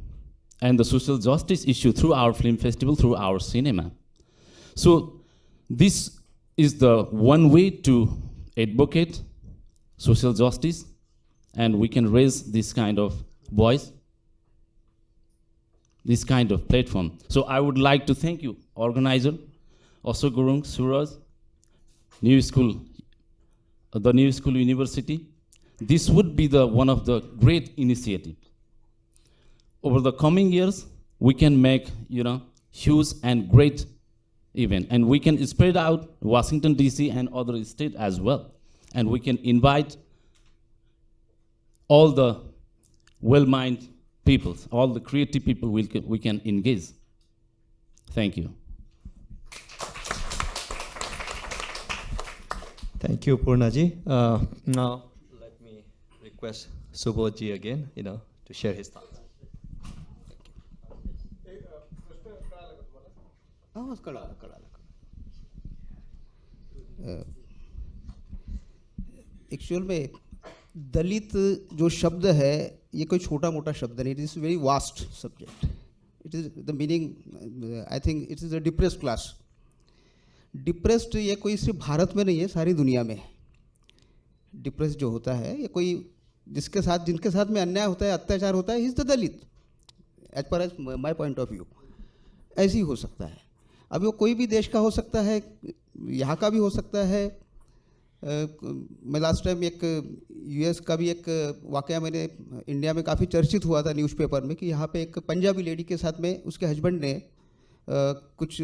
and the social justice issue through our film festival, through our cinema. So this is the one way to advocate social justice, and we can raise this kind of voice, this kind of platform. So I would like to thank you, organizer, Osho Gurung, Suraj, New School, the New School University. This would be the one of the great initiatives. Over the coming years, we can make, you know, huge and great event, and we can spread out Washington DC and other states as well, and we can invite all the well-minded people, all the creative people we can engage. Thank you. Thank you, Purnaji. Now, let me request Subodhji again, you know, to share his thoughts. हाँ कड़ा actual में दलित जो शब्द है ये कोई छोटा मोटा शब्द नहीं, it is very vast subject. It is the meaning, I think it is a depressed class. Depressed ये कोई सिर्फ भारत में नहीं है, सारी दुनिया में. डिप्रेस्ड जो होता है ये कोई जिनके साथ में अन्याय होता है, अत्याचार होता है, is the Dalit, as per as my point of view. ऐसे ही हो सकता है. अब वो कोई भी देश का हो सकता है, यहाँ का भी हो सकता है. मैं लास्ट टाइम एक यूएस का भी एक वाकया मैंने इंडिया में काफ़ी चर्चित हुआ था न्यूज़पेपर में कि यहाँ पे एक पंजाबी लेडी के साथ में उसके हस्बैंड ने कुछ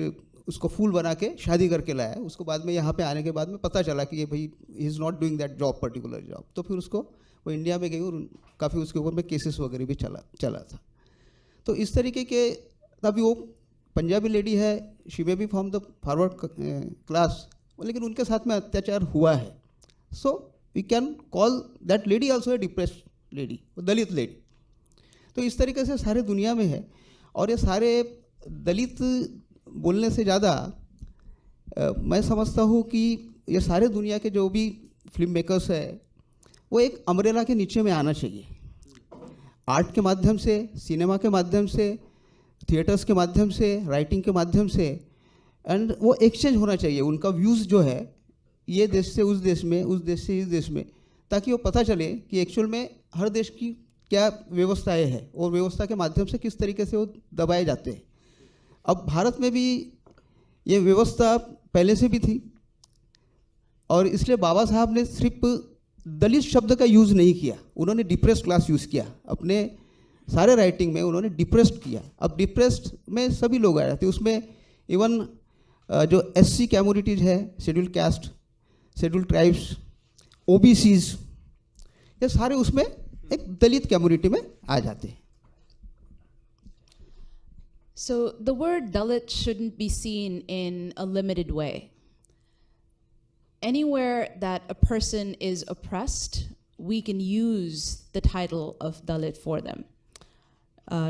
उसको फूल बना के शादी करके लाया. उसको बाद में यहाँ पे आने के बाद में पता चला कि ये भाई he is not doing that job, particular job. तो फिर उसको वो इंडिया में गई और काफ़ी उसके ऊपर में केसेस वगैरह भी चला था. तो इस तरीके के तभी वो पंजाबी लेडी है, she may be from the forward class, लेकिन उनके साथ में अत्याचार हुआ है. So we can call that lady also a depressed lady, Dalit lady. तो इस तरीके से सारे दुनिया में है. और ये सारे दलित बोलने से ज़्यादा मैं समझता हूँ कि ये सारे दुनिया के जो भी फिल्म मेकर्स है वो एक अम्ब्रेला के नीचे में आना चाहिए. आर्ट के माध्यम से, सिनेमा के माध्यम से, थिएटर्स के माध्यम से, राइटिंग के माध्यम से, एंड वो एक्सचेंज होना चाहिए. उनका व्यूज़ जो है ये देश से उस देश में, उस देश से इस देश में, ताकि वो पता चले कि एक्चुअल में हर देश की क्या व्यवस्थाएं हैं और व्यवस्था के माध्यम से किस तरीके से वो दबाए जाते हैं. अब भारत में भी ये व्यवस्था पहले से भी थी और इसलिए बाबा साहब ने सिर्फ दलित शब्द का यूज़ नहीं किया, उन्होंने डिप्रेस्ड क्लास यूज़ किया. अपने सारे राइटिंग में उन्होंने डिप्रेस्ड किया. अब डिप्रेस्ड में सभी लोग आ जाते हैं, उसमें इवन जो एससी कम्युनिटीज़ है, scheduled caste, scheduled tribes, OBCs, ये सारे उसमें एक दलित कम्युनिटी में आ जाते हैं. So the word Dalit shouldn't be seen in a limited way. Anywhere that a person is oppressed, we can use the title of Dalit for them.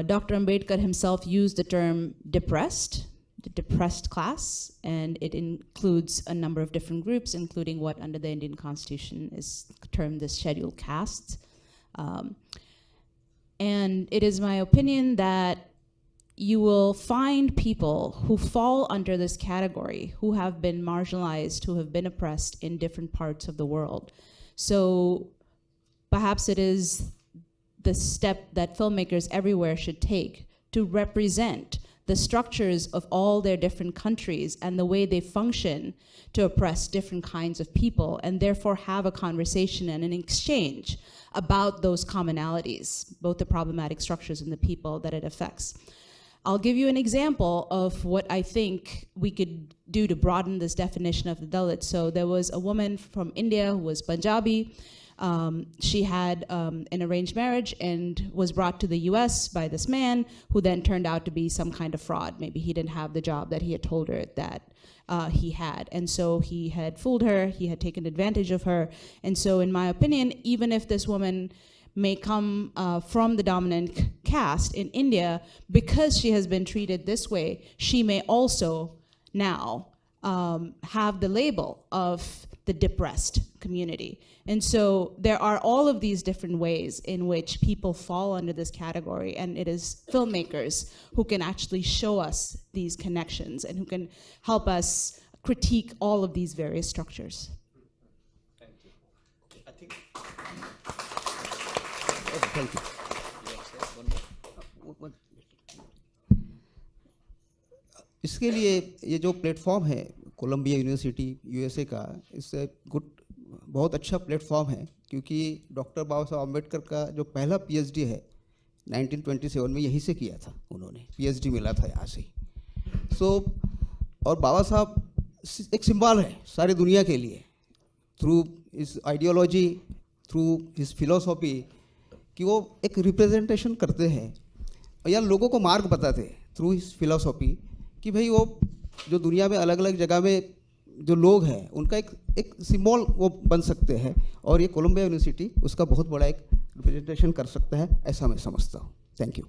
Dr. Ambedkar himself used the term depressed, the depressed class, and it includes a number of different groups, including what under the Indian Constitution is termed the scheduled castes. And it is my opinion that you will find people who fall under this category, who have been marginalized, who have been oppressed in different parts of the world. So perhaps it is the step that filmmakers everywhere should take to represent the structures of all their different countries and the way they function to oppress different kinds of people, and therefore have a conversation and an exchange about those commonalities, both the problematic structures and the people that it affects. I'll give you an example of what I think we could do to broaden this definition of the Dalit. So there was a woman from India who was Punjabi. She had an arranged marriage and was brought to the US by this man who then turned out to be some kind of fraud. Maybe he didn't have the job that he had told her that he had. And so he had fooled her, he had taken advantage of her. And so in my opinion, even if this woman may come from the dominant caste in India, because she has been treated this way, she may also now have the label of the depressed community. And so there are all of these different ways in which people fall under this category, and it is filmmakers who can actually show us these connections and who can help us critique all of these various structures. Thank you. I think. Thank you. इसके लिए ये जो platform है Colombia university USA का, इससे बहुत अच्छा platform है, क्योंकि डॉक्टर बाबा साहब अम्बेडकर का जो पहला पीएचडी है 1927 में यहीं से किया था, उन्होंने पीएचडी मिला था यहाँ से. और बाबा साहब एक सिंबल है सारी दुनिया के लिए, through his ideology, through his philosophy, कि वो एक रिप्रेजेंटेशन करते हैं या लोगों को मार्ग बताते हैं थ्रू हिज फिलोसॉफी, कि भाई वो जो दुनिया में अलग अलग जगह में जो लोग हैं उनका एक सिंबल वो बन सकते हैं, और ये कोलंबिया यूनिवर्सिटी उसका बहुत बड़ा एक रिप्रेजेंटेशन कर सकता है, ऐसा मैं समझता हूँ. Thank you.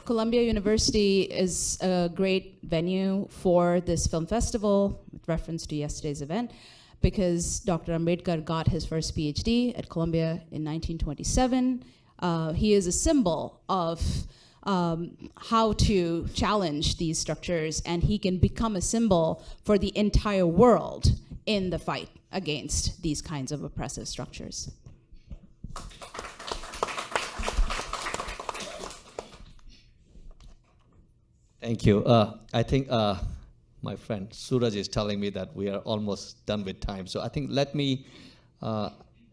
Columbia University is a great venue for this film festival, with reference to yesterday's event, because Dr. Ambedkar got his first PhD at Columbia in 1927. He is a symbol of how to challenge these structures, and he can become a symbol for the entire world in the fight against these kinds of oppressive structures. Thank you. I think my friend Suraj is telling me that we are almost done with time. So I think let me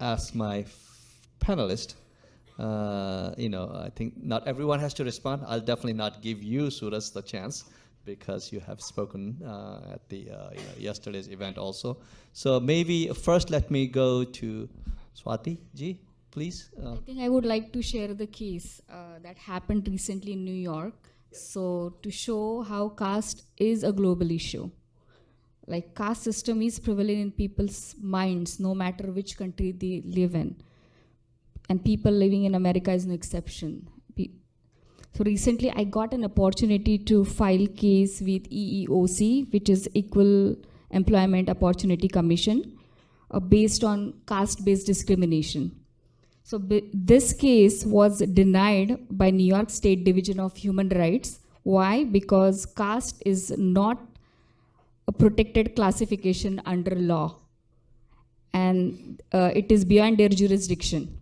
ask my panelist. I think not everyone has to respond. I'll definitely not give you, Suraj, the chance because you have spoken at the yesterday's event also. So maybe first let me go to Swati ji, please. I think I would like to share the case that happened recently in New York. So to show how caste is a global issue. Like caste system is prevalent in people's minds, no matter which country they live in. And people living in America is no exception. So recently I got an opportunity to file case with EEOC, which is Equal Employment Opportunity Commission, based on caste-based discrimination. So this case was denied by New York State Division of Human Rights. Why? Because caste is not a protected classification under law, and it is beyond their jurisdiction.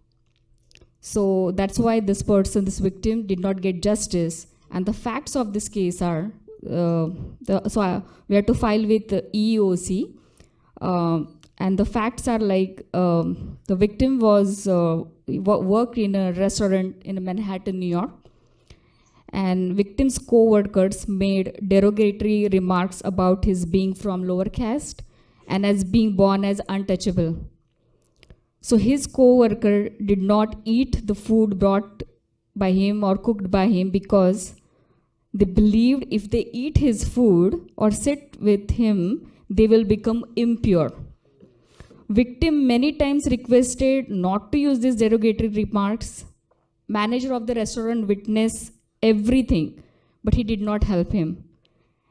So that's why this person, this victim, did not get justice. And the facts of this case are, we have to file with the EEOC. And the facts are like, the victim was worked in a restaurant in Manhattan, New York. And victim's co-workers made derogatory remarks about his being from lower caste and as being born as untouchable. So his co-worker did not eat the food brought by him or cooked by him because they believed if they eat his food or sit with him, they will become impure. Victim many times requested not to use these derogatory remarks. Manager of the restaurant witnessed everything, but he did not help him.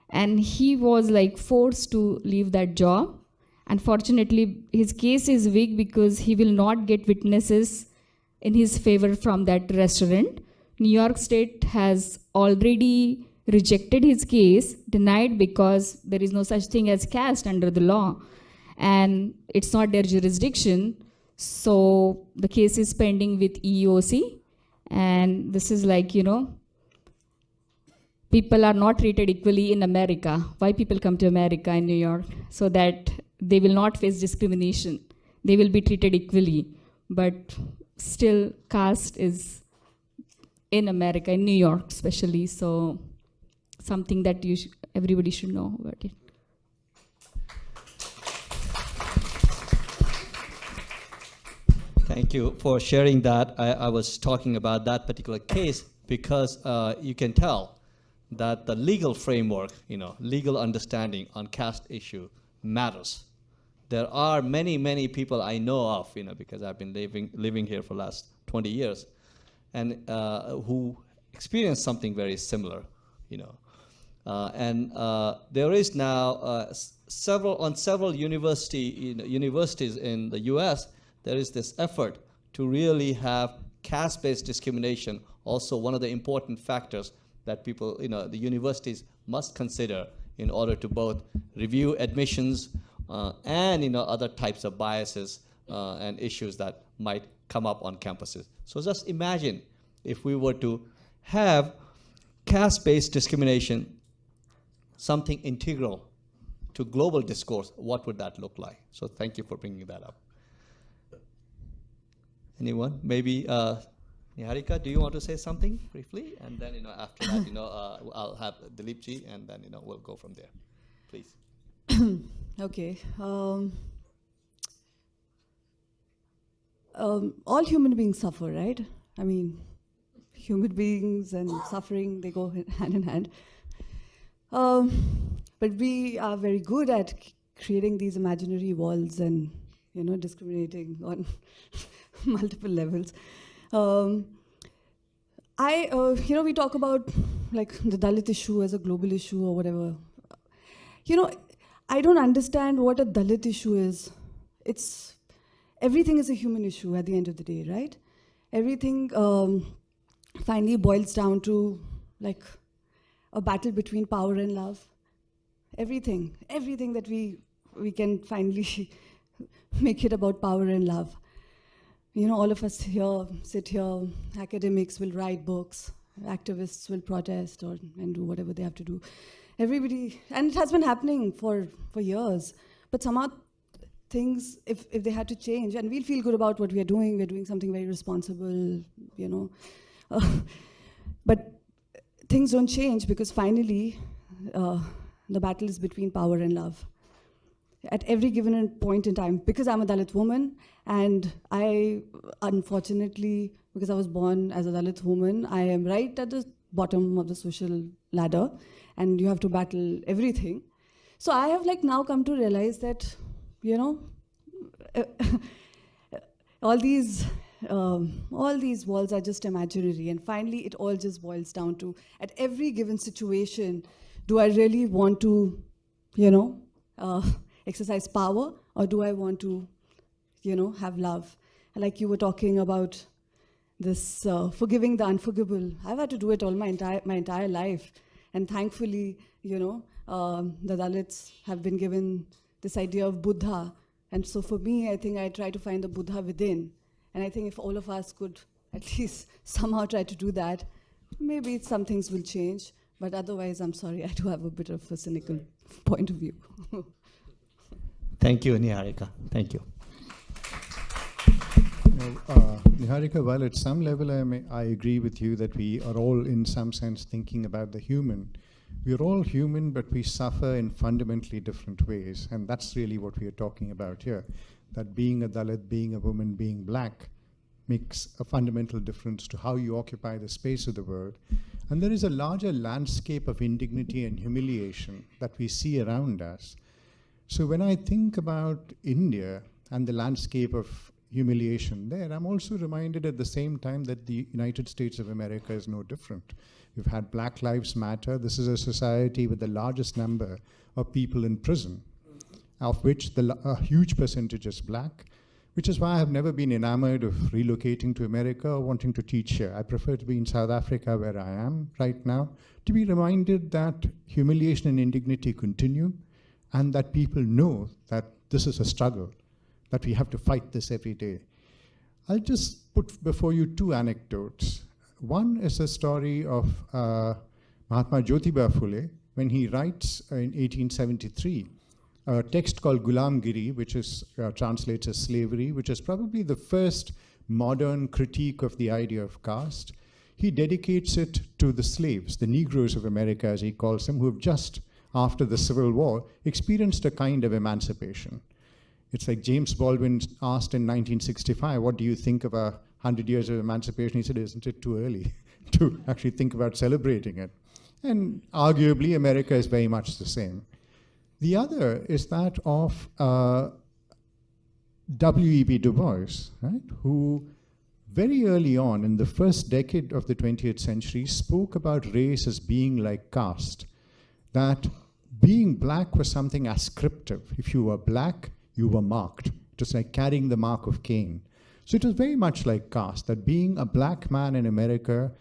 And he was like forced to leave that job. Unfortunately, his case is weak because he will not get witnesses in his favor from that restaurant. New York State has already rejected his case, denied because there is no such thing as caste under the law. And it's not their jurisdiction. So the case is pending with EEOC. And this is like, people are not treated equally in America. Why people come to America in New York? So that they will not face discrimination. They will be treated equally. But still, caste is in America, in New York especially. So something that everybody should know about it. Thank you for sharing that. I was talking about that particular case because you can tell that the legal framework, legal understanding on caste issue matters. There are many, many people I know of, because I've been living here for the last 20 years, and who experienced something very similar, and there is now several universities in the U.S. There is this effort to really have caste-based discrimination also one of the important factors that people, the universities must consider in order to both review admissions and other types of biases and issues that might come up on campuses. So just imagine if we were to have caste-based discrimination something integral to global discourse, what would that look like? So thank you for bringing that up. Anyone? Maybe Niharika, do you want to say something briefly? And then after that, I'll have Dilip ji, and then we'll go from there. Please. Okay. All human beings suffer, right? I mean, human beings and suffering, they go hand in hand. But we are very good at creating these imaginary walls and, discriminating on multiple levels. we talk about like the Dalit issue as a global issue or whatever. I don't understand what a Dalit issue is. Everything is a human issue at the end of the day, right? Everything finally boils down to like a battle between power and love. Everything that we can finally make it about power and love. All of us here, sit here, academics will write books, activists will protest and do whatever they have to do. Everybody, and it has been happening for years, but somehow things, if they had to change, and we'll feel good about what we're doing something very responsible, but things don't change because finally the battle is between power and love. At every given point in time, because I'm a Dalit woman, and I, unfortunately, because I was born as a Dalit woman, I am right at the bottom of the social ladder, and you have to battle everything. So I have now come to realize that, all these walls are just imaginary, and finally it all just boils down to, at every given situation, do I really want to, exercise power, or do I want to, have love? Like you were talking about this forgiving the unforgivable. I've had to do it all my entire life, and thankfully, the Dalits have been given this idea of Buddha, and so for me, I think I try to find the Buddha within, and I think if all of us could at least somehow try to do that, maybe some things will change. But otherwise, I'm sorry, I do have a bit of a cynical point of view. Thank you, Niharika. Thank you. Niharika, while at some level I agree with you that we are all in some sense thinking about the human, we are all human, but we suffer in fundamentally different ways. And that's really what we are talking about here. That being a Dalit, being a woman, being black makes a fundamental difference to how you occupy the space of the world. And there is a larger landscape of indignity and humiliation that we see around us. So when I think about India and the landscape of humiliation there, I'm also reminded at the same time that the United States of America is no different. We've had Black Lives Matter. This is a society with the largest number of people in prison, of which a huge percentage is black, which is why I have never been enamored of relocating to America or wanting to teach here. I prefer to be in South Africa, where I am right now, to be reminded that humiliation and indignity continue, and that people know that this is a struggle, that we have to fight this every day. I'll just put before you two anecdotes. One is a story of Mahatma Jyotiba Phule, when he writes in 1873 a text called Gulamgiri, which is translates as slavery, which is probably the first modern critique of the idea of caste. He dedicates it to the slaves, the Negroes of America, as he calls them, who have just, after the Civil War, experienced a kind of emancipation. It's like James Baldwin asked in 1965, what do you think of 100 years of emancipation? He said, isn't it too early to actually think about celebrating it? And arguably, America is very much the same. The other is that of W.E.B. Du Bois, right, who very early on in the first decade of the 20th century spoke about race as being like caste, that being black was something ascriptive. If you were black, you were marked. It was like carrying the mark of Cain. So it was very much like caste, that being a black man in America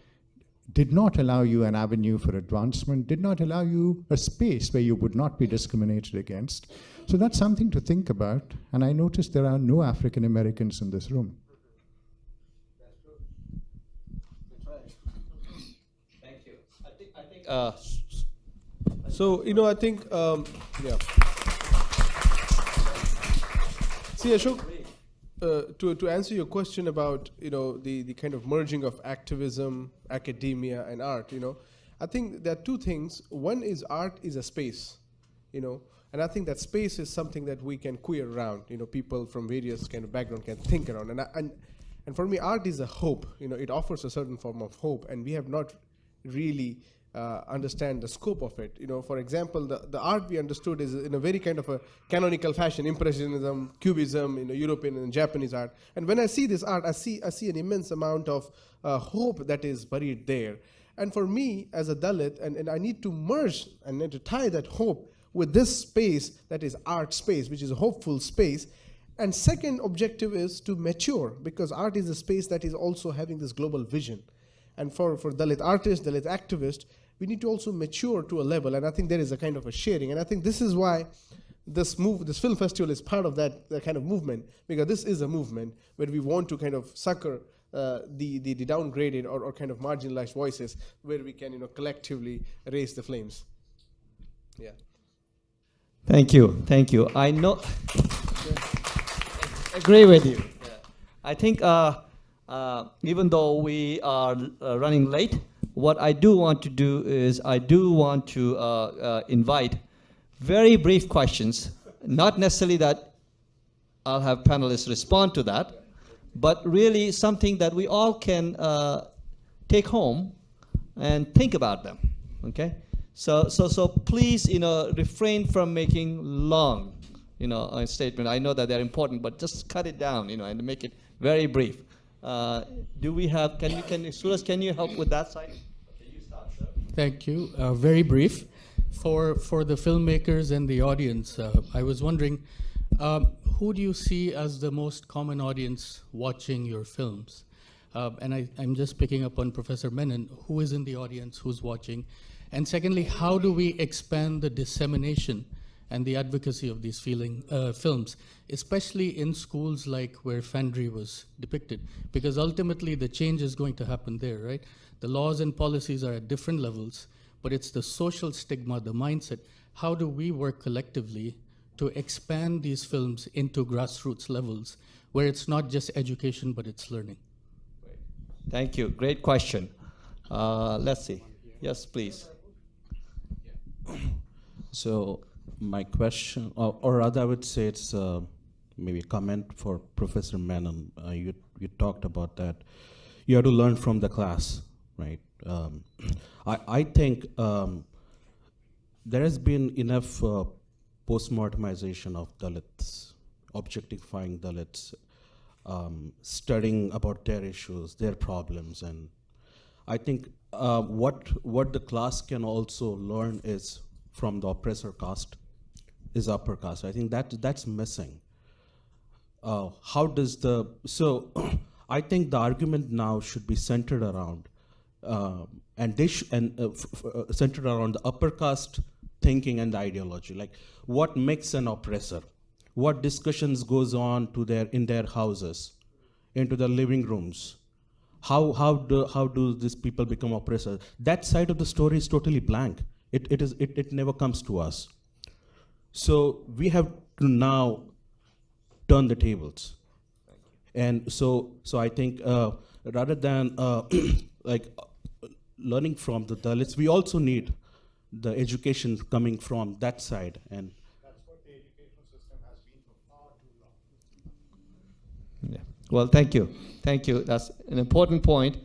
did not allow you an avenue for advancement, did not allow you a space where you would not be discriminated against. So that's something to think about. And I noticed there are no African Americans in this room. Thank you. I think So, I think, yeah. See, Ashok, to answer your question about, the kind of merging of activism, academia, and art, I think there are two things. One is art is a space, and I think that space is something that we can queer around, people from various kind of background can think around. And for me, art is a hope, it offers a certain form of hope, and we have not really understand the scope of it. For example, the art we understood is in a very kind of a canonical fashion: Impressionism, Cubism, European and Japanese art. And when I see this art, I see an immense amount of hope that is buried there. And for me, as a Dalit, and I need to merge and need to tie that hope with this space that is art space, which is a hopeful space. And second objective is to mature, because art is a space that is also having this global vision. And for Dalit artists, Dalit activists, we need to also mature to a level, and I think there is a kind of a sharing. And I think this is why this film festival is part of that kind of movement, because this is a movement where we want to kind of succor the downgraded or kind of marginalized voices, where we can collectively raise the flames. Yeah. Thank you. I know. Agree with you. I think even though we are running late, what I do want to do is I do want to invite very brief questions, not necessarily that I'll have panelists respond to that, but really something that we all can take home and think about them, okay? So please, refrain from making long, a statement. I know that they're important, but just cut it down, and make it very brief. Do we have? Suraj, can you help with that side? Okay, you start, sir. Thank you. Very brief. For the filmmakers and the audience, I was wondering, who do you see as the most common audience watching your films? And I'm just picking up on Professor Menon. Who is in the audience? Who's watching? And secondly, how do we expand the dissemination and the advocacy of these films, especially in schools like where Fandry was depicted? Because ultimately the change is going to happen there, right? The laws and policies are at different levels, but it's the social stigma, the mindset. How do we work collectively to expand these films into grassroots levels where it's not just education, but it's learning? Thank you. Great question. Let's see. Yes, please. So my question, or rather I would say it's maybe a comment for Professor Menon. You talked about that. You have to learn from the class, right? I think there has been enough post-mortemization of Dalits, objectifying Dalits, studying about their issues, their problems, and I think what the class can also learn is from the oppressor caste, is upper caste. I think that's missing. How does so I think the argument now should be centered around centered around the upper caste thinking and the ideology, like what makes an oppressor, what discussions goes on in their houses, into the living rooms. How do these people become oppressors? That side of the story is totally blank. It never comes to us. So we have to now turn the tables. And so I think rather than learning from the Dalits, we also need the education coming from that side. And that's what the educational system has been for far too long. Yeah. Well, thank you. Thank you. That's an important point.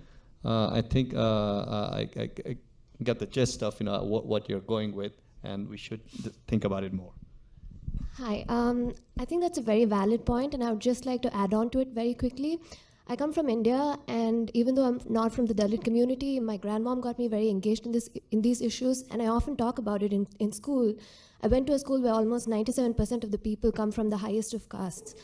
I think I get the gist of what you're going with, and we should think about it more. Hi. I think that's a very valid point, and I would just like to add on to it very quickly. I come from India, and even though I'm not from the Dalit community, my grandmom got me very engaged in these issues, and I often talk about it in school. I went to a school where almost 97% of the people come from the highest of castes.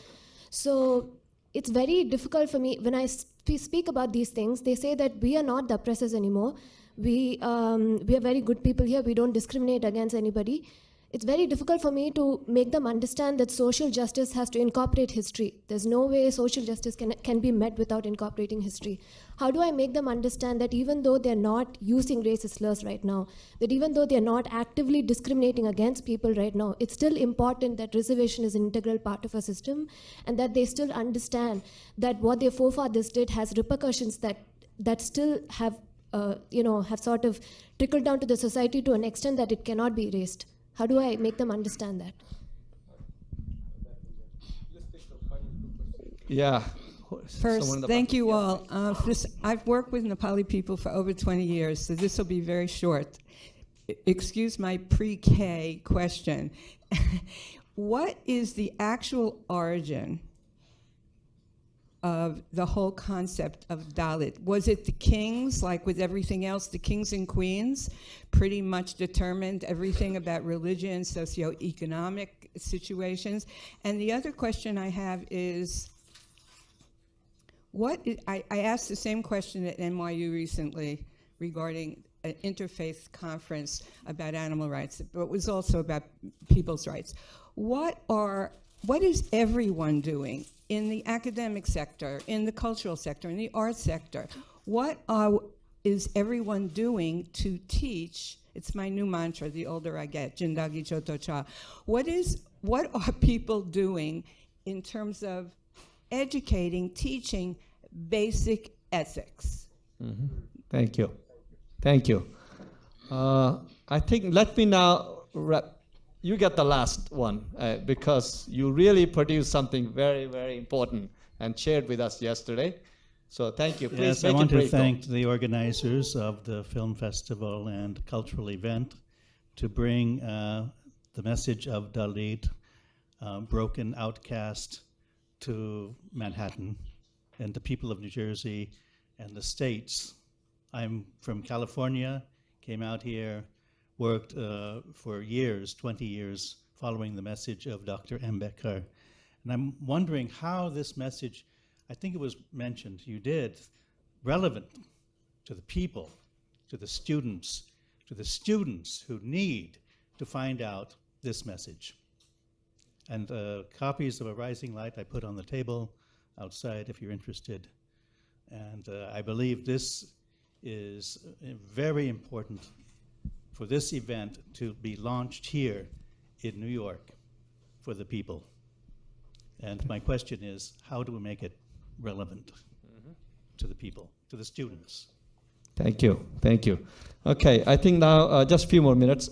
So it's very difficult for me, when I speak about these things, they say that we are not the oppressors anymore. We are very good people here. We don't discriminate against anybody. It's very difficult for me to make them understand that social justice has to incorporate history. There's no way social justice can be met without incorporating history. How do I make them understand that even though they're not using racist slurs right now, that even though they're not actively discriminating against people right now, it's still important that reservation is an integral part of our system, and that they still understand that what their forefathers did has repercussions that still have sort of trickled down to the society to an extent that it cannot be erased. How do I make them understand that? Yeah. Someone in the Thank back. you Yeah. all. I've worked with Nepali people for over 20 years, so this will be very short. Excuse my pre-K question. What is the actual origin of the whole concept of Dalit? Was it the kings, like with everything else, the kings and queens pretty much determined everything about religion, socioeconomic situations? And the other question I have is, I asked the same question at NYU recently regarding an interfaith conference about animal rights, but it was also about people's rights. What is everyone doing in the academic sector, in the cultural sector, in the arts sector? What is everyone doing to teach? It's my new mantra, the older I get, Jindagi Choto Cha. What are people doing in terms of educating, teaching basic ethics? Mhm. Thank you. Thank you. I think let me now wrap. You get the last one because you really produced something very, very important and shared with us yesterday. So thank you. Please Yes, make I want it to brief, though. thank the organizers of the film festival and cultural event to bring the message of Dalit, broken outcast, to Manhattan and the people of New Jersey and the states. I'm from California, came out here, worked for years, 20 years, following the message of Dr. Ambedkar. And I'm wondering how this message, I think it was mentioned, you did, relevant to the people, to the students who need to find out this message. And copies of A Rising Light I put on the table outside if you're interested. And I believe this is very important for this event to be launched here in New York for the people. And my question is, how do we make it relevant to the people, to the students? Thank you. Thank you. Okay, I think now just a few more minutes.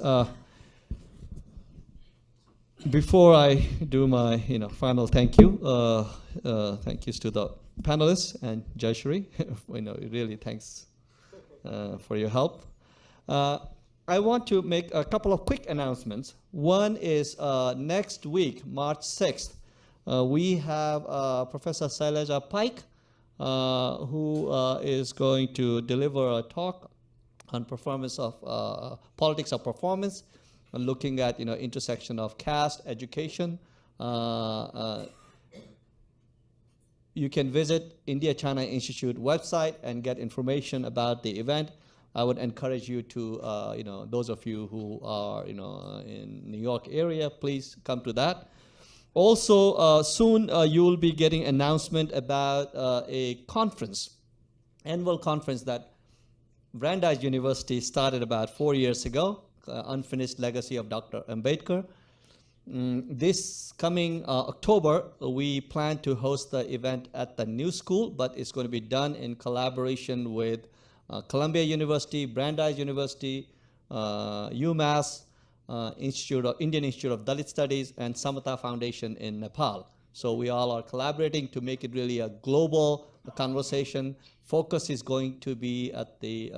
Before I do my final thank you, thank yous to the panelists and Jayashri. Really thanks for your help. I want to make a couple of quick announcements. One is next week, March 6th, we have Professor Sailaja Paik, who is going to deliver a talk on performance of politics of performance, looking at intersection of caste, education. You can visit India-China Institute website and get information about the event. I would encourage you to, those of you who are, in New York area, please come to that. Also, soon you will be getting announcement about a conference, annual conference that Brandeis University started about 4 years ago, Unfinished Legacy of Dr. Ambedkar. This coming October, we plan to host the event at the new school, but it's going to be done in collaboration with Columbia University, Brandeis University, UMass, Indian Institute of Dalit Studies, and Samatha Foundation in Nepal. So we all are collaborating to make it really a global conversation. Focus is going to be at the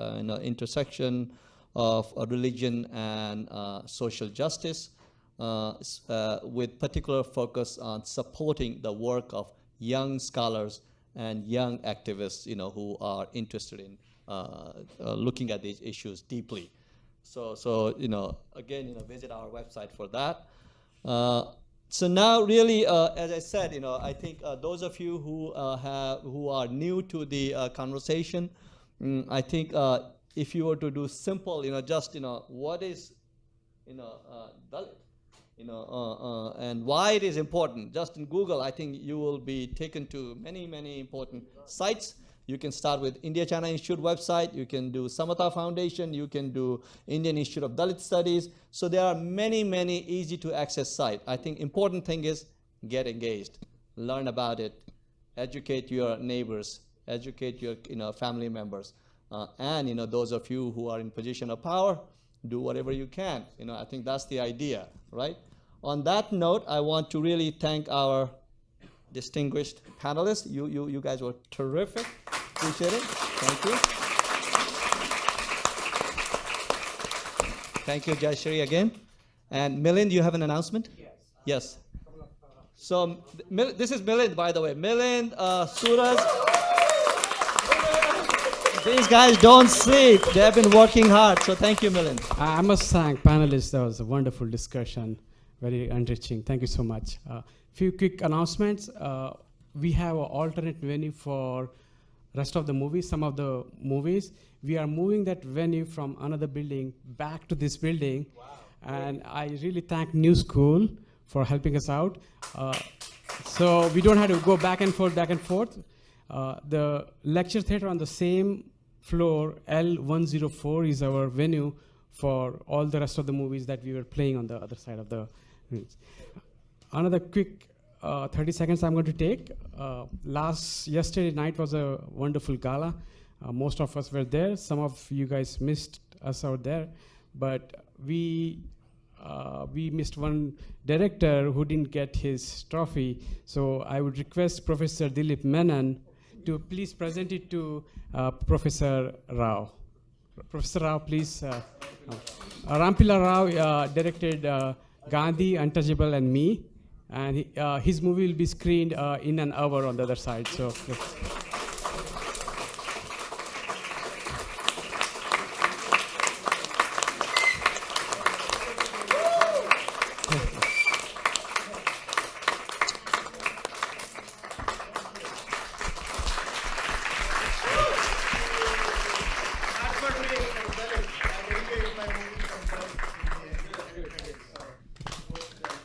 intersection of religion and social justice, with particular focus on supporting the work of young scholars and young activists, who are interested in looking at these issues deeply. So again, visit our website for that. So now, really, as I said, I think those of you who are new to the conversation, I think if you were to do simple, just what is, Dalit, and why it is important. Just in Google, I think you will be taken to many, many important sites. You can start with India-China Institute website. You can do Samatha Foundation. You can do Indian Institute of Dalit Studies. So there are many, many easy to access sites. I think important thing is get engaged, learn about it, educate your neighbors, educate your family members, and those of you who are in position of power, do whatever you can. I think that's the idea, right? On that note, I want to really thank our distinguished panelists. You guys were terrific. Appreciate it. Thank you. Thank you, Jayashree, again. And Milind, you have an announcement? Yes. So this is Milind, by the way. Milind, Suraj. These guys don't sleep. They have been working hard. So thank you, Milind. I must thank panelists. That was a wonderful discussion, very enriching. Thank you so much. Few quick announcements. We have an alternate venue for rest of the movies. Some of the movies, we are moving that venue from another building back to this building. Wow. And I really thank New School for helping us out. So we don't have to go back and forth, back and forth. The lecture theater on the same floor, L104, is our venue for all the rest of the movies that we were playing on the other side of the rooms. Another quick 30 seconds I'm going to take. Yesterday night was a wonderful gala. Most of us were there. Some of you guys missed us out there, but we missed one director who didn't get his trophy. So I would request Professor Dilip Menon to please present it to Professor Rao. Professor Rao, please. Rampila Rao directed Gandhi, Untouchable, and Me. And his movie will be screened in an hour on the other side. So. Yes.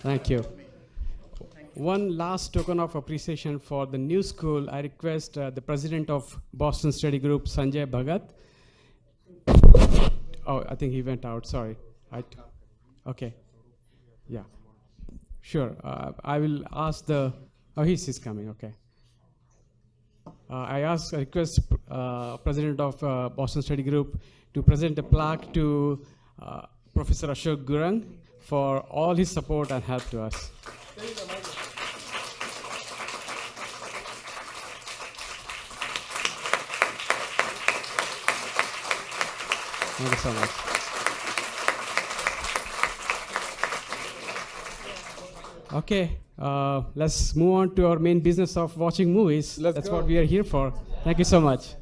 Thank you. One last token of appreciation for the New School. I request the president of Boston Study Group, Sanjay Bhagat. Oh, I think he went out, sorry. Okay, yeah, sure. I will ask he's coming, okay. I request president of Boston Study Group to present a plaque to Professor Ashok Gurung for all his support and help to us. Thank you so much. Okay, let's move on to our main business of watching movies. That's what we are here for. Thank you so much.